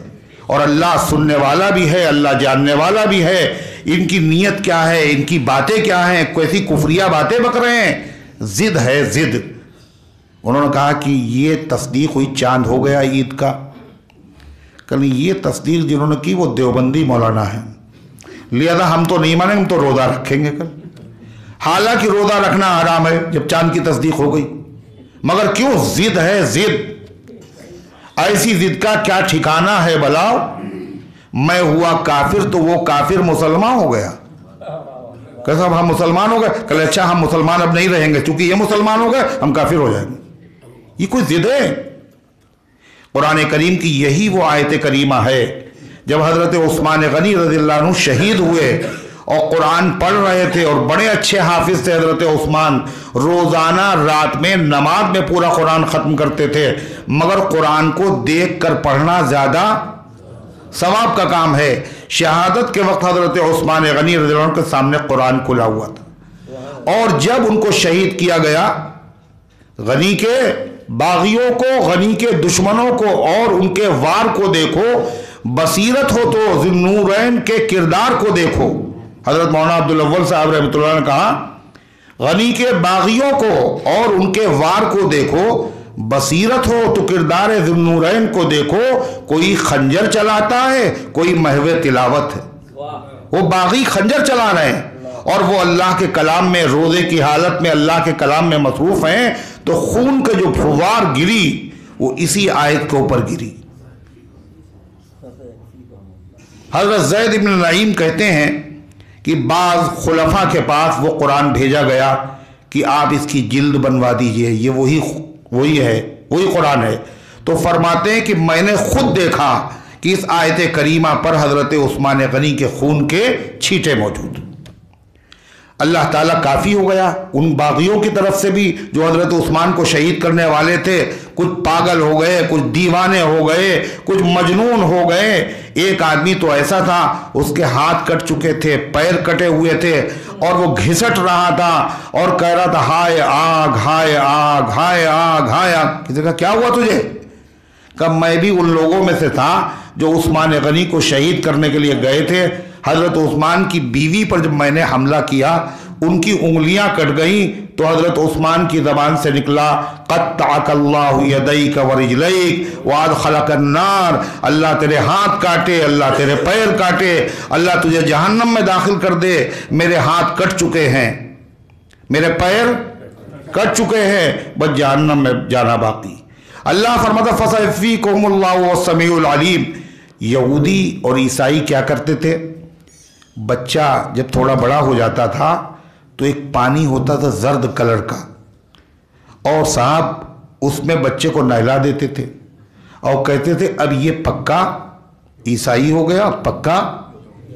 اور اللہ سننے والا بھی ہے، اللہ جاننے والا بھی ہے۔ ان کی نیت کیا ہے، ان کی باتیں کیا ہیں، کیسی کفریہ باتیں بک رہے ہیں، ضد ہے ضد۔ انہوں نے کہا کہ یہ تصدیق ہوئی چاند ہو گیا عید کا، کہ یہ تصدیق جنہوں نے کی وہ دیوبندی مولانا ہے، لہذا ہم تو نہیں مانیں، ہم تو روزہ رکھیں گے کل۔ حالانکہ روزہ رکھنا حرام ہے جب چاند کی تصدیق ہو گئی، مگر کیوں؟ ضد ہے ضد۔ ایسی ضد کا کیا ٹھکانہ ہے بلاؤ؟ میں ہوا کافر تو وہ کافر مسلمان ہو گیا، کہ صاحب ہم مسلمان ہو گئے، کہ اچھا ہم مسلمان اب نہیں رہیں گے، چونکہ یہ مسلمان ہو گئے ہم کافر ہو جائیں گے. یہ کوئی ضد ہے؟ قرآن کریم کی یہی وہ آیت کریمہ ہے جب حضرت عثمان غنی رضی اللہ عنہ شہید ہوئے اور قرآن پڑھ رہے تھے، اور بڑے اچھے حافظ تھے حضرت عثمان، روزانہ رات میں نماز میں پورا قرآن ختم کرتے تھے، مگر قرآن کو دیکھ کر پڑھنا زیادہ ثواب کا کام ہے. شہادت کے وقت حضرت عثمان غنی رضی اللہ عنہ کے سامنے قرآن کھلا ہوا تھا، اور جب ان کو شہید کیا گیا، غنی کے باغیوں کو، غنی کے دشمنوں کو اور ان کے وار کو دیکھو، بصیرت ہو تو ذی النورین کے کردار کو دیکھو. حضرت مولانا عبدالاول صاحب رحمۃ اللہ نے کہا غنی کے باغیوں کو اور ان کے وار کو دیکھو، بصیرت ہو تو کردار ذی النورین کو دیکھو. کوئی خنجر چلاتا ہے، کوئی محو تلاوت ہے. وہ باغی خنجر چلا رہے ہیں اور وہ اللہ کے کلام میں روزے کی حالت میں اللہ کے کلام میں مصروف ہیں، تو خون کا جو پھوار گری وہ اسی آیت کے اوپر گری. حضرت زید بن نعیم کہتے ہیں کہ بعض خلفاء کے پاس وہ قرآن بھیجا گیا کہ آپ اس کی جلد بنوا دیجئے، یہ وہی قرآن ہے. تو فرماتے ہیں کہ میں نے خود دیکھا کہ اس آیت کریمہ پر حضرت عثمان غنی کے خون کے چھینٹے موجود. اللہ تعالیٰ کافی ہو گیا ان باغیوں کی طرف سے بھی جو حضرت عثمان کو شہید کرنے والے تھے. کچھ پاگل ہو گئے، کچھ دیوانے ہو گئے، کچھ مجنون ہو گئے. ایک آدمی تو ایسا تھا اس کے ہاتھ کٹ چکے تھے، پیر کٹے ہوئے تھے، اور وہ گھسٹ رہا تھا اور کہہ رہا تھا ہائے آگ ہائے آگ ہائے آگ ہائے آگ. کسی کا کیا ہوا تجھے؟ کہ میں بھی ان لوگوں میں سے تھا جو عثمان غنی کو شہید کرنے کے لیے گئے تھے. حضرت عثمان کی بیوی پر جب میں نے حملہ کیا، ان کی انگلیاں کٹ گئیں، تو حضرت عثمان کی زبان سے نکلا قطعک اللہ یدیک ورجلیک وادخلک النار. اللہ تیرے ہاتھ کاٹے، اللہ تیرے پیر کاٹے، اللہ تجھے جہنم میں داخل کر دے. میرے ہاتھ کٹ چکے ہیں، میرے پیر کٹ چکے ہیں، بس جہنم میں جانا باقی. اللہ فرماتا فسیکفیکہم اللہ والسمیع العلیم. یہودی اور عیسائی کیا کرتے تھے؟ بچہ جب تھوڑا بڑا ہو جاتا تھا تو ایک پانی ہوتا تھا زرد کلر کا، اور صاحب اس میں بچے کو نہلا دیتے تھے اور کہتے تھے اب یہ پکا عیسائی ہو گیا، پکا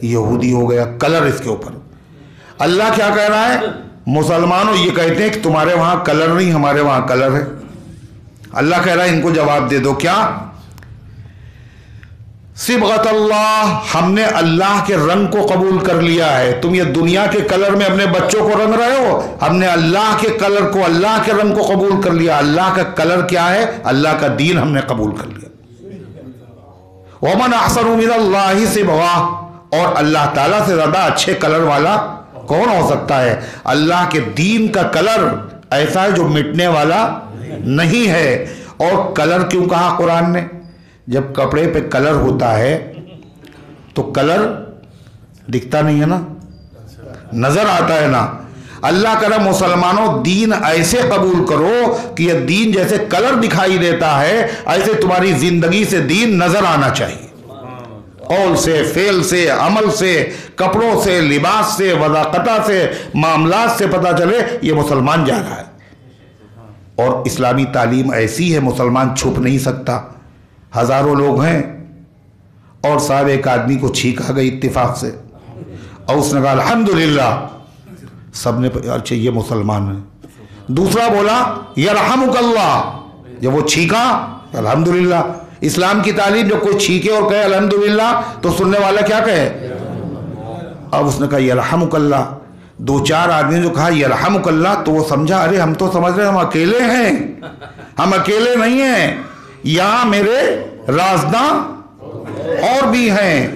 یہودی ہو گیا، کلر اس کے اوپر. اللہ کیا کہہ رہا ہے؟ مسلمانوں یہ کہتے ہیں کہ تمہارے وہاں کلر نہیں، ہمارے وہاں کلر ہے. اللہ کہہ رہا ہے ان کو جواب دے دو، کیا؟ صبغت اللہ، ہم نے اللہ کے رنگ کو قبول کر لیا ہے. تم یہ دنیا کے کلر میں اپنے بچوں کو رنگ رہے ہو، ہم نے اللہ کے کلر کو، اللہ کے رنگ کو قبول کر لیا. اللہ کا کلر کیا ہے؟ اللہ کا دین ہم نے قبول کر لیا. ومن احسن من اللہ صبغہ، اور اللہ تعالیٰ سے زیادہ اچھے کلر والا کون ہو سکتا ہے؟ اللہ کے دین کا کلر ایسا ہے جو مٹنے والا نہیں ہے. اور کلر کیوں کہا قرآن نے؟ جب کپڑے پہ کلر ہوتا ہے تو کلر دکھتا نہیں ہے نا، نظر آتا ہے نا. اللہ کہہ رہا مسلمانوں دین ایسے قبول کرو کہ یہ دین جیسے کلر دکھائی دیتا ہے ایسے تمہاری زندگی سے دین نظر آنا چاہیے. قول سے، فعل سے، عمل سے، کپڑوں سے، لباس سے، وضاقتہ سے، معاملات سے پتہ چلے یہ مسلمان جا رہا ہے. اور اسلامی تعلیم ایسی ہے مسلمان چھپ نہیں سکتا. ہزاروں لوگ ہیں اور صاحب ایک آدمی کو چھینک آ گئی اتفاق سے اور اس نے کہا الحمدللہ، سب نے اچھا یہ مسلمان ہے. دوسرا بولا یرحمک اللہ، جب وہ چھینکا الحمدللہ. اسلام کی تعلیم جب کوئی چھینکے اور کہے الحمدللہ تو سننے والا کیا کہے؟ اب اس نے کہا یرحمک اللہ. دو چار آدمی جو کہا یرحمک اللہ تو وہ سمجھا ارے ہم تو سمجھ رہے ہم اکیلے ہیں، ہم اکیلے نہیں ہیں، یہاں میرے رازداں اور بھی ہیں.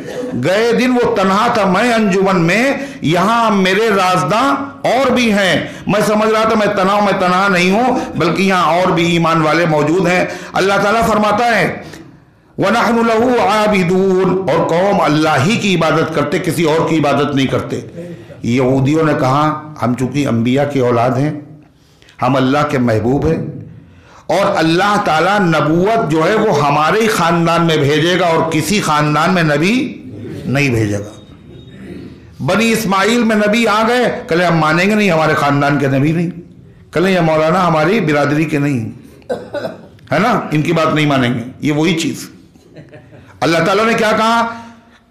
گئے دن وہ تنہا تھا میں انجمن میں، یہاں میرے رازداں اور بھی ہیں. میں سمجھ رہا تھا میں تنہا نہیں ہوں بلکہ یہاں اور بھی ایمان والے موجود ہیں. اللہ تعالیٰ فرماتا ہے وَنَحْنُ لَهُ عَابِدُونَ، اور قوم اللہ ہی کی عبادت کرتے، کسی اور کی عبادت نہیں کرتے. یہودیوں نے کہا ہم چونکہ انبیاء کی اولاد ہیں، ہم اللہ کے محبوب ہیں، اور اللہ تعالیٰ نبوت جو ہے وہ ہمارے ہی خاندان میں بھیجے گا اور کسی خاندان میں نبی نہیں بھیجے گا. بنی اسماعیل میں نبی آ گئے، کہلے ہم مانیں گے نہیں، ہمارے خاندان کے نبی نہیں، کہلے یہ مولانا ہماری برادری کے نہیں ہے نا، ان کی بات نہیں مانیں گے. یہ وہی چیز اللہ تعالیٰ نے کیا کہا،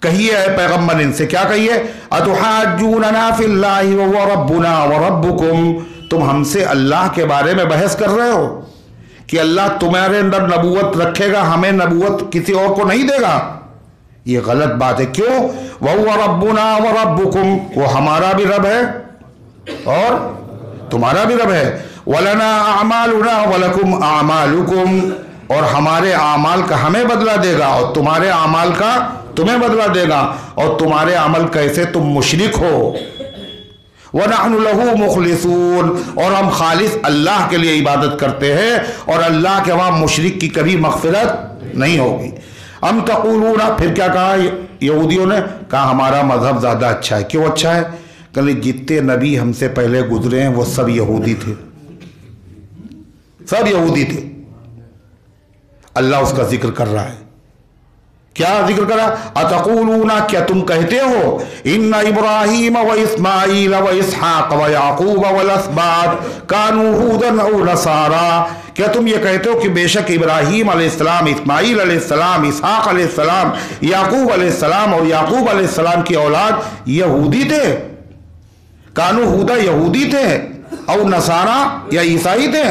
کہیے اے پیغمبر ان سے، کیا کہیے، اتحاجوننا فی اللہ وهو ربنا وربکم، تم ہم سے اللہ کے بارے میں بحث کر رہے ہو کہ اللہ تمہارے اندر نبوت رکھے گا، ہمیں نبوت کسی اور کو نہیں دے گا. یہ غلط بات ہے. کیوں؟ وَهُوَ رَبُّنَا وَرَبُّكُمْ، وہ ہمارا بھی رب ہے اور تمہارا بھی رب ہے. وَلَنَا أَعْمَالُنَا وَلَكُمْ أَعْمَالُكُمْ، اور ہمارے اعمال کا ہمیں بدلہ دے گا اور تمہارے اعمال کا تمہیں بدلہ دے گا. اور تمہارے عمل کیسے تم مشرک ہو. وَنَحْنُ لَهُ مُخْلِصُونَ، اور ہم خالص اللہ کے لیے عبادت کرتے ہیں اور اللہ کے وہاں مشرک کی کبھی مغفرت نہیں ہوگی. ام تقولون، پھر کیا کہا یہودیوں نے، کہا ہمارا مذہب زیادہ اچھا ہے. کیوں اچھا ہے؟ کہ جتنے نبی ہم سے پہلے گزرے ہیں وہ سب یہودی تھے، سب یہودی تھے. اللہ اس کا ذکر کر رہا ہے. کیا ذکر کرا؟ اتقولون، کیا تم کہتے ہو، ان ابراہیم و اسماعیل و اسحاق و یعقوب والاسباط کانوا ھودا او نصارا، کیا تم یہ کہتے ہو کہ بے شک ابراہیم علیہ السلام، اسماعیل علیہ السلام، اسحاق علیہ السلام، یعقوب علیہ السلام اور یعقوب علیہ السلام کی اولاد یہودی تھے؟ کانوا ھودا، یہودی تھے، او نصارا یا عیسائی تھے؟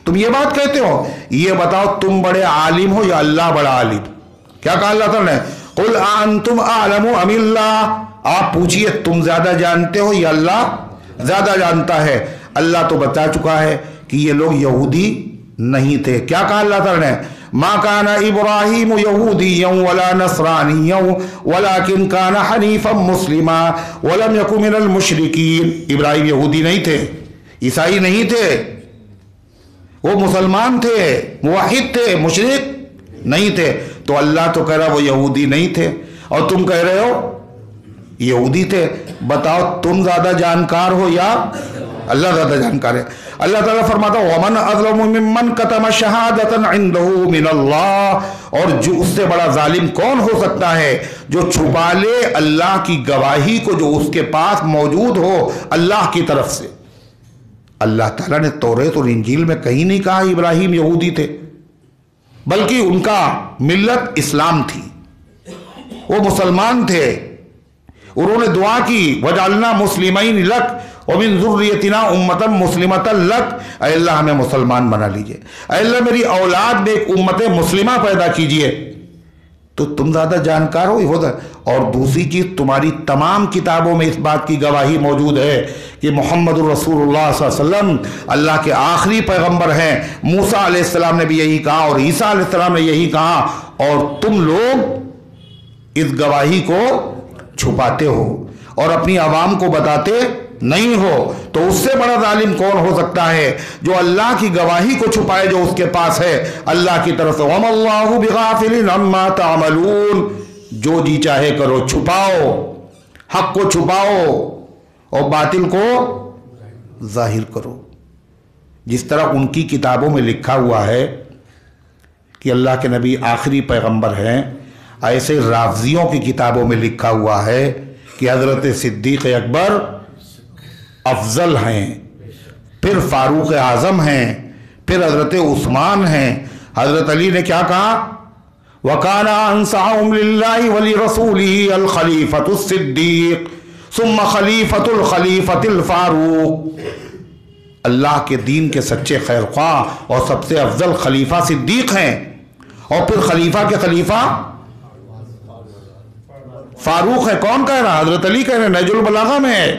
تم یہ بات کہتے ہو. یہ بتاؤ تم بڑے عالم ہو یا اللہ بڑا عالم؟ کیا کہا اللہ تعالیٰ نے، قل انتم اعلم ام اللہ، آپ پوچھئے تم زیادہ جانتے ہو یا اللہ زیادہ جانتا ہے. اللہ تو بتا چکا ہے کہ یہ لوگ یہودی نہیں تھے. کیا کہا اللہ تعالیٰ نے، ما کان ابراہیم یہودیا ولا نصرانیا ولکن کان حنیفا مسلما ولم یکن من المشرکین. ابراہیم یہودی نہیں تھے، عیسائی نہیں تھے، وہ مسلمان تھے، موحد تھے، مشرک نہیں تھے. تو اللہ تو کہہ رہا وہ یہودی نہیں تھے اور تم کہہ رہے ہو یہودی تھے. بتاؤ تم زیادہ جانکار ہو یا اللہ زیادہ جانکار ہے؟ اللہ تعالیٰ فرماتا وَمَنْ أَظْلَمُ مِمَّنْ كَتَمَ شَهَادَةً عِنْدَهُ مِنَ اللَّهِ، اور جو اس سے بڑا ظالم کون ہو سکتا ہے جو چھپا لے اللہ کی گواہی کو جو اس کے پاس موجود ہو اللہ کی طرف سے. اللہ تعالیٰ نے توریت اور انجیل میں کہیں نہیں کہا ابراہیم یہودی تھے، بلکہ ان کا ملت اسلام تھی، وہ مسلمان تھے. انہوں نے دعا کی وَجَعَلْنَا مُسْلِمَيْنِ لَكَ وَمِن ذُرِّيَّتِنَا أُمَّةً مُسْلِمَةً لَكَ، اے اللہ ہمیں مسلمان بنا لیجئے، اے اللہ میری اولاد میں ایک امت مسلمہ پیدا کیجئے. تو تم زیادہ جانکار ہو. اور دوسری چیز، تمہاری تمام کتابوں میں اس بات کی گواہی موجود ہے کہ محمد الرسول اللہ صلی اللہ علیہ وسلم اللہ کے آخری پیغمبر ہیں. موسیٰ علیہ السلام نے بھی یہی کہا اور عیسیٰ علیہ السلام نے یہی کہا، اور تم لوگ اس گواہی کو چھپاتے ہو اور اپنی عوام کو بتاتے نہیں ہو. تو اس سے بڑا ظالم کون ہو سکتا ہے جو اللہ کی گواہی کو چھپائے جو اس کے پاس ہے اللہ کی طرف سے. وَمَا اللَّهُ بِغَافِلٍ عَمَّا تَعْمَلُونَ، جو جی چاہے کرو، چھپاؤ، حق کو چھپاؤ اور باطل کو ظاہر کرو. جس طرح ان کی کتابوں میں لکھا ہوا ہے کہ اللہ کے نبی آخری پیغمبر ہیں، ایسے رافضیوں کی کتابوں میں لکھا ہوا ہے کہ حضرت صدیق اکبر افضل ہیں، پھر فاروق اعظم ہیں، پھر حضرت عثمان ہیں. حضرت علی نے کیا کہا، وَكَانَ أَنْصَحَهُمْ لِلَّهِ وَلِرَسُولِهِ الْخَلِيفَةُ الصِّدِّيقُ ثُمَّ خَلِيفَةُ الْخَلِيفَةِ الْفَاروق. اللہ کے دین کے سچے خیر خواہ اور سب سے افضل خلیفہ صدیق ہیں، اور پھر خلیفہ کے خلیفہ فاروق ہے. کون کہہ رہا؟ حضرت علی کہہ رہے، نہج البلاغہ میں ہے.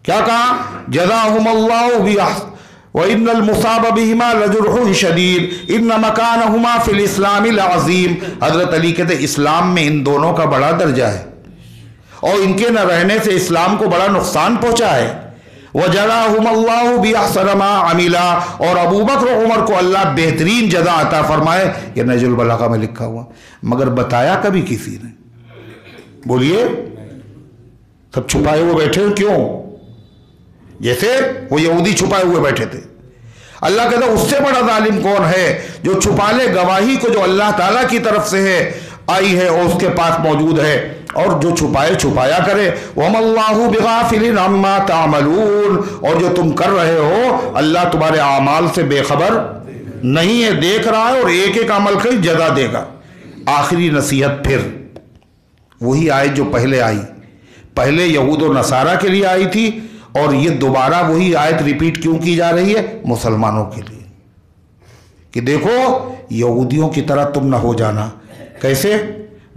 کیا کہا، جزاہم اللہ بِأَحْسَنِ وَإِنَّ الْمُصَابَ بِهِمَا لَجُرْحٌ شَدِيدٌ إِنَّ مَكَانَهُمَا فِي الْإِسْلَامِ الْعَظِيمِ. حضرت علی کہتے اسلام میں ان دونوں کا بڑا درجہ ہے اور ان کے نہ رہنے سے اسلام کو بڑا نقصان پہنچا ہے. وَجَزَاهُمَ اللَّهُ بِأَحْسَنِ مَا عَمِلَا، اور ابو بکر و عمر کو اللہ بہترین جزا عطا فرمائے. یہ نہج البلاغہ میں لکھا ہوا، مگر بتایا کبھی کسی نے؟ بولیے، سب چھپائے ہوئے بیٹھے. کیوں؟ جیسے وہ یہودی چھپائے ہوئے بیٹھے تھے. اللہ کہتا اس سے بڑا ظالم کون ہے جو چھپا لے گواہی کو جو اللہ تعالیٰ کی طرف سے ہے، آئی ہے اور اس کے پاس موجود ہے. اور جو چھپائے چھپایا کرے۔ وَمَا اللَّهُ بِغَافِلٍ عَمَّا تَعْمَلُونَ، اور جو تم کر رہے ہو اللہ تمہارے اعمال سے بے خبر نہیں ہے، دیکھ رہا ہے، اور ایک ایک عمل کی جزا دے گا۔ آخری نصیحت پھر وہی آیت جو پہلے آئی، پہلے یہود و نصارہ کے لیے آئی تھی، اور یہ دوبارہ وہی آیت ریپیٹ کیوں کی جا رہی ہے؟ مسلمانوں کے لیے، کہ دیکھو یہودیوں کی طرح تم نہ ہو جانا۔ کیسے؟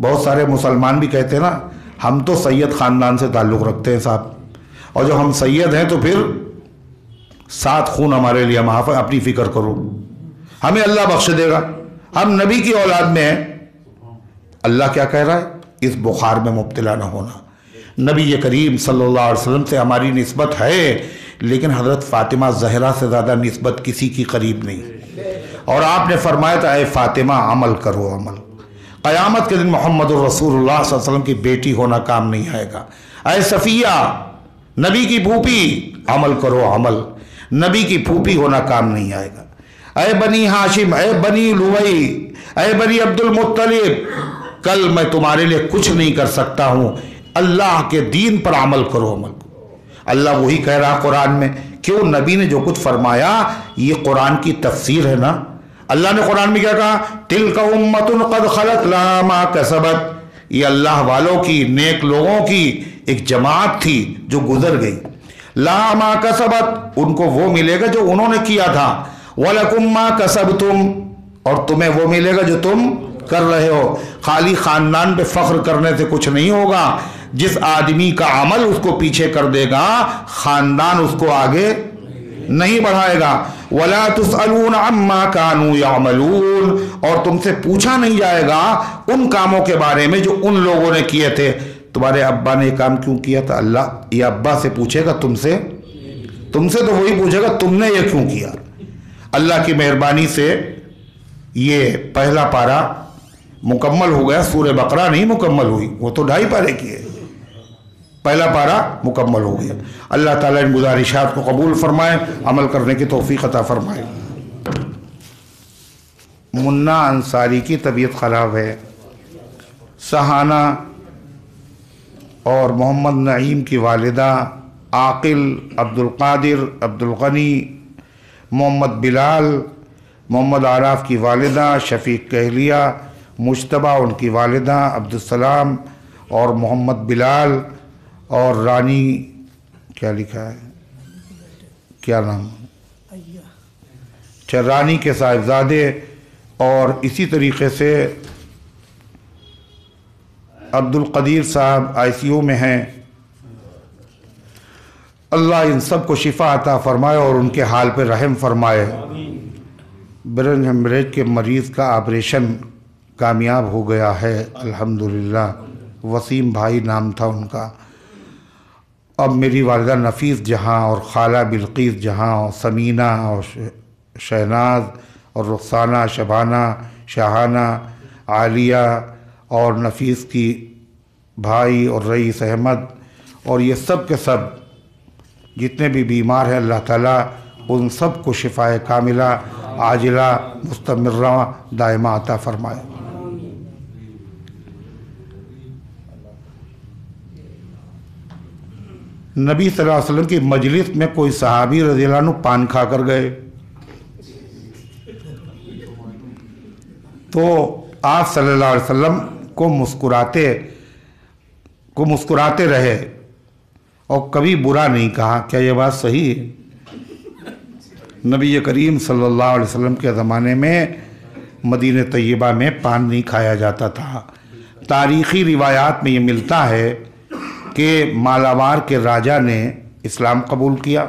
بہت سارے مسلمان بھی کہتے ہیں نا ہم تو سید خاندان سے تعلق رکھتے ہیں صاحب، اور جو ہم سید ہیں تو پھر 7 خون ہمارے لیے معاف ہے، اپنی فکر کرو، ہمیں اللہ بخش دے گا، ہم نبی کی اولاد میں ہیں۔ اللہ کیا کہہ رہا ہے؟ اس بخار میں مبتلا نہ ہونا۔ نبی کریم صلی اللہ علیہ وسلم سے ہماری نسبت ہے، لیکن حضرت فاطمہ زہرا سے زیادہ نسبت کسی کی قریب نہیں، اور آپ نے فرمایا تھا اے فاطمہ عمل کرو عمل۔ قیامت کے دن محمد الرسول اللہ صلی اللہ علیہ وسلم کی بیٹی ہونا کام نہیں آئے گا۔ اے صفیہ نبی کی پھوپھی عمل کرو عمل، نبی کی پھوپھی ہونا کام نہیں آئے گا۔ اے بنی ہاشم، اے بنی لوئی، اے بنی عبد المطلب، کل میں تمہارے لیے کچھ نہیں کر سکتا ہوں، اللہ کے دین پر عمل کرو عمل کرو۔ اللہ وہی کہہ رہا قرآن میں، کیوں نبی نے جو کچھ فرمایا یہ قرآن کی تفسیر ہے نا۔ اللہ نے قرآن میں کیا کہا؟ تلک امۃ قد خلت لها ما کسبت، یہ اللہ والوں کی، نیک لوگوں کی ایک جماعت تھی جو گزر گئی۔ لها ما کسبت، ان کو وہ ملے گا جو انہوں نے کیا تھا، ولکم ما کسبتم، اور تمہیں وہ ملے گا جو تم کر رہے ہو۔ خالی خاندان پہ فخر کرنے سے کچھ نہیں ہوگا، جس آدمی کا عمل اس کو پیچھے کر دے گا خاندان اس کو آگے نہیں بڑھائے گا۔ وَلَا تُسْأَلُونَ عَمَّا كَانُوا يَعْمَلُونَ، اور تم سے پوچھا نہیں جائے گا ان کاموں کے بارے میں جو ان لوگوں نے کیے تھے۔ تمہارے ابا نے یہ کام کیوں کیا تھا؟ اللہ یہ ابا سے پوچھے گا، تم سے تو وہی پوچھے گا تم نے یہ کیوں کیا۔ اللہ کی مہربانی سے یہ پہلا پارہ مکمل ہو گیا، سورہ بقرہ نہیں مکمل ہوئی، وہ تو 2.5 پارے کی ہے، پہلا پارہ مکمل ہو گیا۔ اللہ تعالیٰ ان گزارشات کو قبول فرمائے، عمل کرنے کی توفیق عطا فرمائے۔ منا انصاری کی طبیعت خراب ہے، سہانہ اور محمد نعیم کی والدہ عاقل، عبد القادر، عبد الغنی، محمد بلال، محمد عراف کی والدہ شفیق کہلیہ، مجتبہ ان کی والدہ عبدالسلام اور محمد بلال، اور رانی کیا لکھا ہے، کیا نام، اچھا رانی کے صاحبزادے، اور اسی طریقے سے عبد القدیر صاحب ICU میں ہیں۔ اللہ ان سب کو شفا عطا فرمائے اور ان کے حال پہ رحم فرمائے۔ برین ہیمریج کے مریض کا آپریشن کامیاب ہو گیا ہے الحمدللہ، وسیم بھائی نام تھا ان کا۔ اب میری والدہ نفیس جہاں اور خالہ بلقیس جہاں اور سمینہ اور شہناز اور رخسانہ، شبانہ، شاہانہ، عالیہ اور نفیس کی بھائی اور رئیس احمد، اور یہ سب کے سب جتنے بھی بیمار ہیں اللہ تعالیٰ ان سب کو شفائے کاملہ عاجلہ مستمرہ دائمہ عطا فرمائے۔ نبی صلی اللہ علیہ وسلم کی مجلس میں کوئی صحابی رضی اللہ عنہ پان کھا کر گئے، تو آپ صلی اللہ علیہ وسلم کو مسکراتے رہے اور کبھی برا نہیں کہا۔ کیا یہ بات صحیح ہے؟ نبی کریم صلی اللہ علیہ وسلم کے زمانے میں مدینہ طیبہ میں پان نہیں کھایا جاتا تھا۔ تاریخی روایات میں یہ ملتا ہے کہ مالابار کے راجہ نے اسلام قبول کیا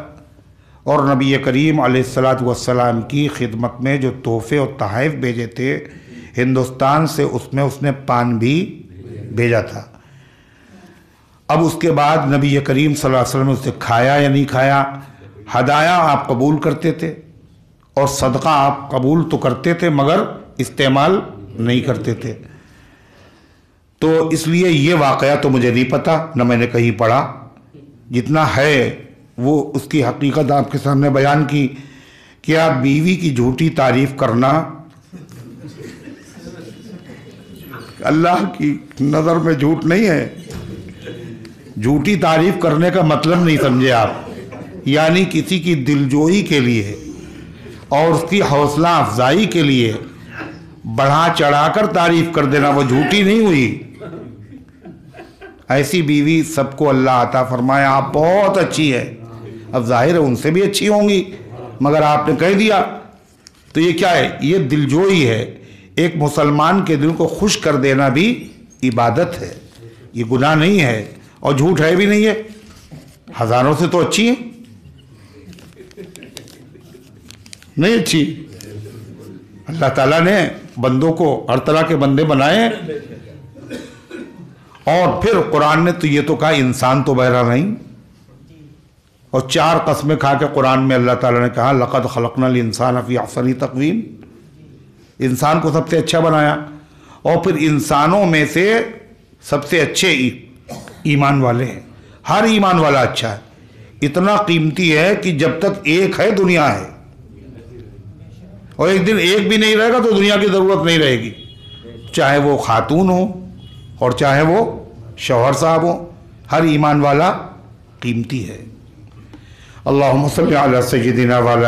اور نبی کریم علیہ السلام کی خدمت میں جو تحفے اور تحائف بھیجے تھے ہندوستان سے، اس میں اس نے پان بھی بھیجا تھا۔ اب اس کے بعد نبی کریم صلی اللہ علیہ وسلم نے اسے کھایا یا نہیں کھایا، ہدایہ آپ قبول کرتے تھے اور صدقہ آپ قبول تو کرتے تھے مگر استعمال نہیں کرتے تھے۔ تو اس لیے یہ واقعہ تو مجھے نہیں پتا، نہ میں نے کہیں پڑھا، جتنا ہے وہ اس کی حقیقت آپ کے سامنے بیان کی۔ کیا بیوی کی جھوٹی تعریف کرنا اللہ کی نظر میں جھوٹ نہیں ہے؟ جھوٹی تعریف کرنے کا مطلب نہیں سمجھے آپ، یعنی کسی کی دلجوئی کے لیے اور اس کی حوصلہ افزائی کے لیے بڑھا چڑھا کر تعریف کر دینا، وہ جھوٹی نہیں ہوئی۔ ایسی بیوی سب کو اللہ عطا فرمائے، آپ بہت اچھی ہے، اب ظاہر ہے ان سے بھی اچھی ہوں گی، مگر آپ نے کہہ دیا تو یہ کیا ہے؟ یہ دلجوئی ہے۔ ایک مسلمان کے دل کو خوش کر دینا بھی عبادت ہے، یہ گناہ نہیں ہے، اور جھوٹ ہے بھی نہیں ہے۔ ہزاروں سے تو اچھی ہے، نہیں اچھی؟ اللہ تعالیٰ نے بندوں کو ہر طرح کے بندے بنائے ہیں، اور پھر قرآن نے تو یہ تو کہا انسان تو بہرا نہیں، اور 4 قسمیں کھا کے قرآن میں اللہ تعالیٰ نے کہا لَقَدْ خَلَقْنَا الْإِنسَانَ فِي أَحْسَنِ تَقْوِيمٍ، انسان کو سب سے اچھا بنایا، اور پھر انسانوں میں سے سب سے اچھے ایمان والے ہیں، ہر ایمان والا اچھا ہے، اتنا قیمتی ہے کہ جب تک ایک ہے دنیا ہے، اور ایک دن ایک بھی نہیں رہے گا تو دنیا کی ضرورت نہیں رہے گی، چاہے وہ خاتون ہو اور چاہے وہ شوہر صاحب ہو، ہر ایمان والا قیمتی ہے۔ اللہم صلی علی سیدنا والا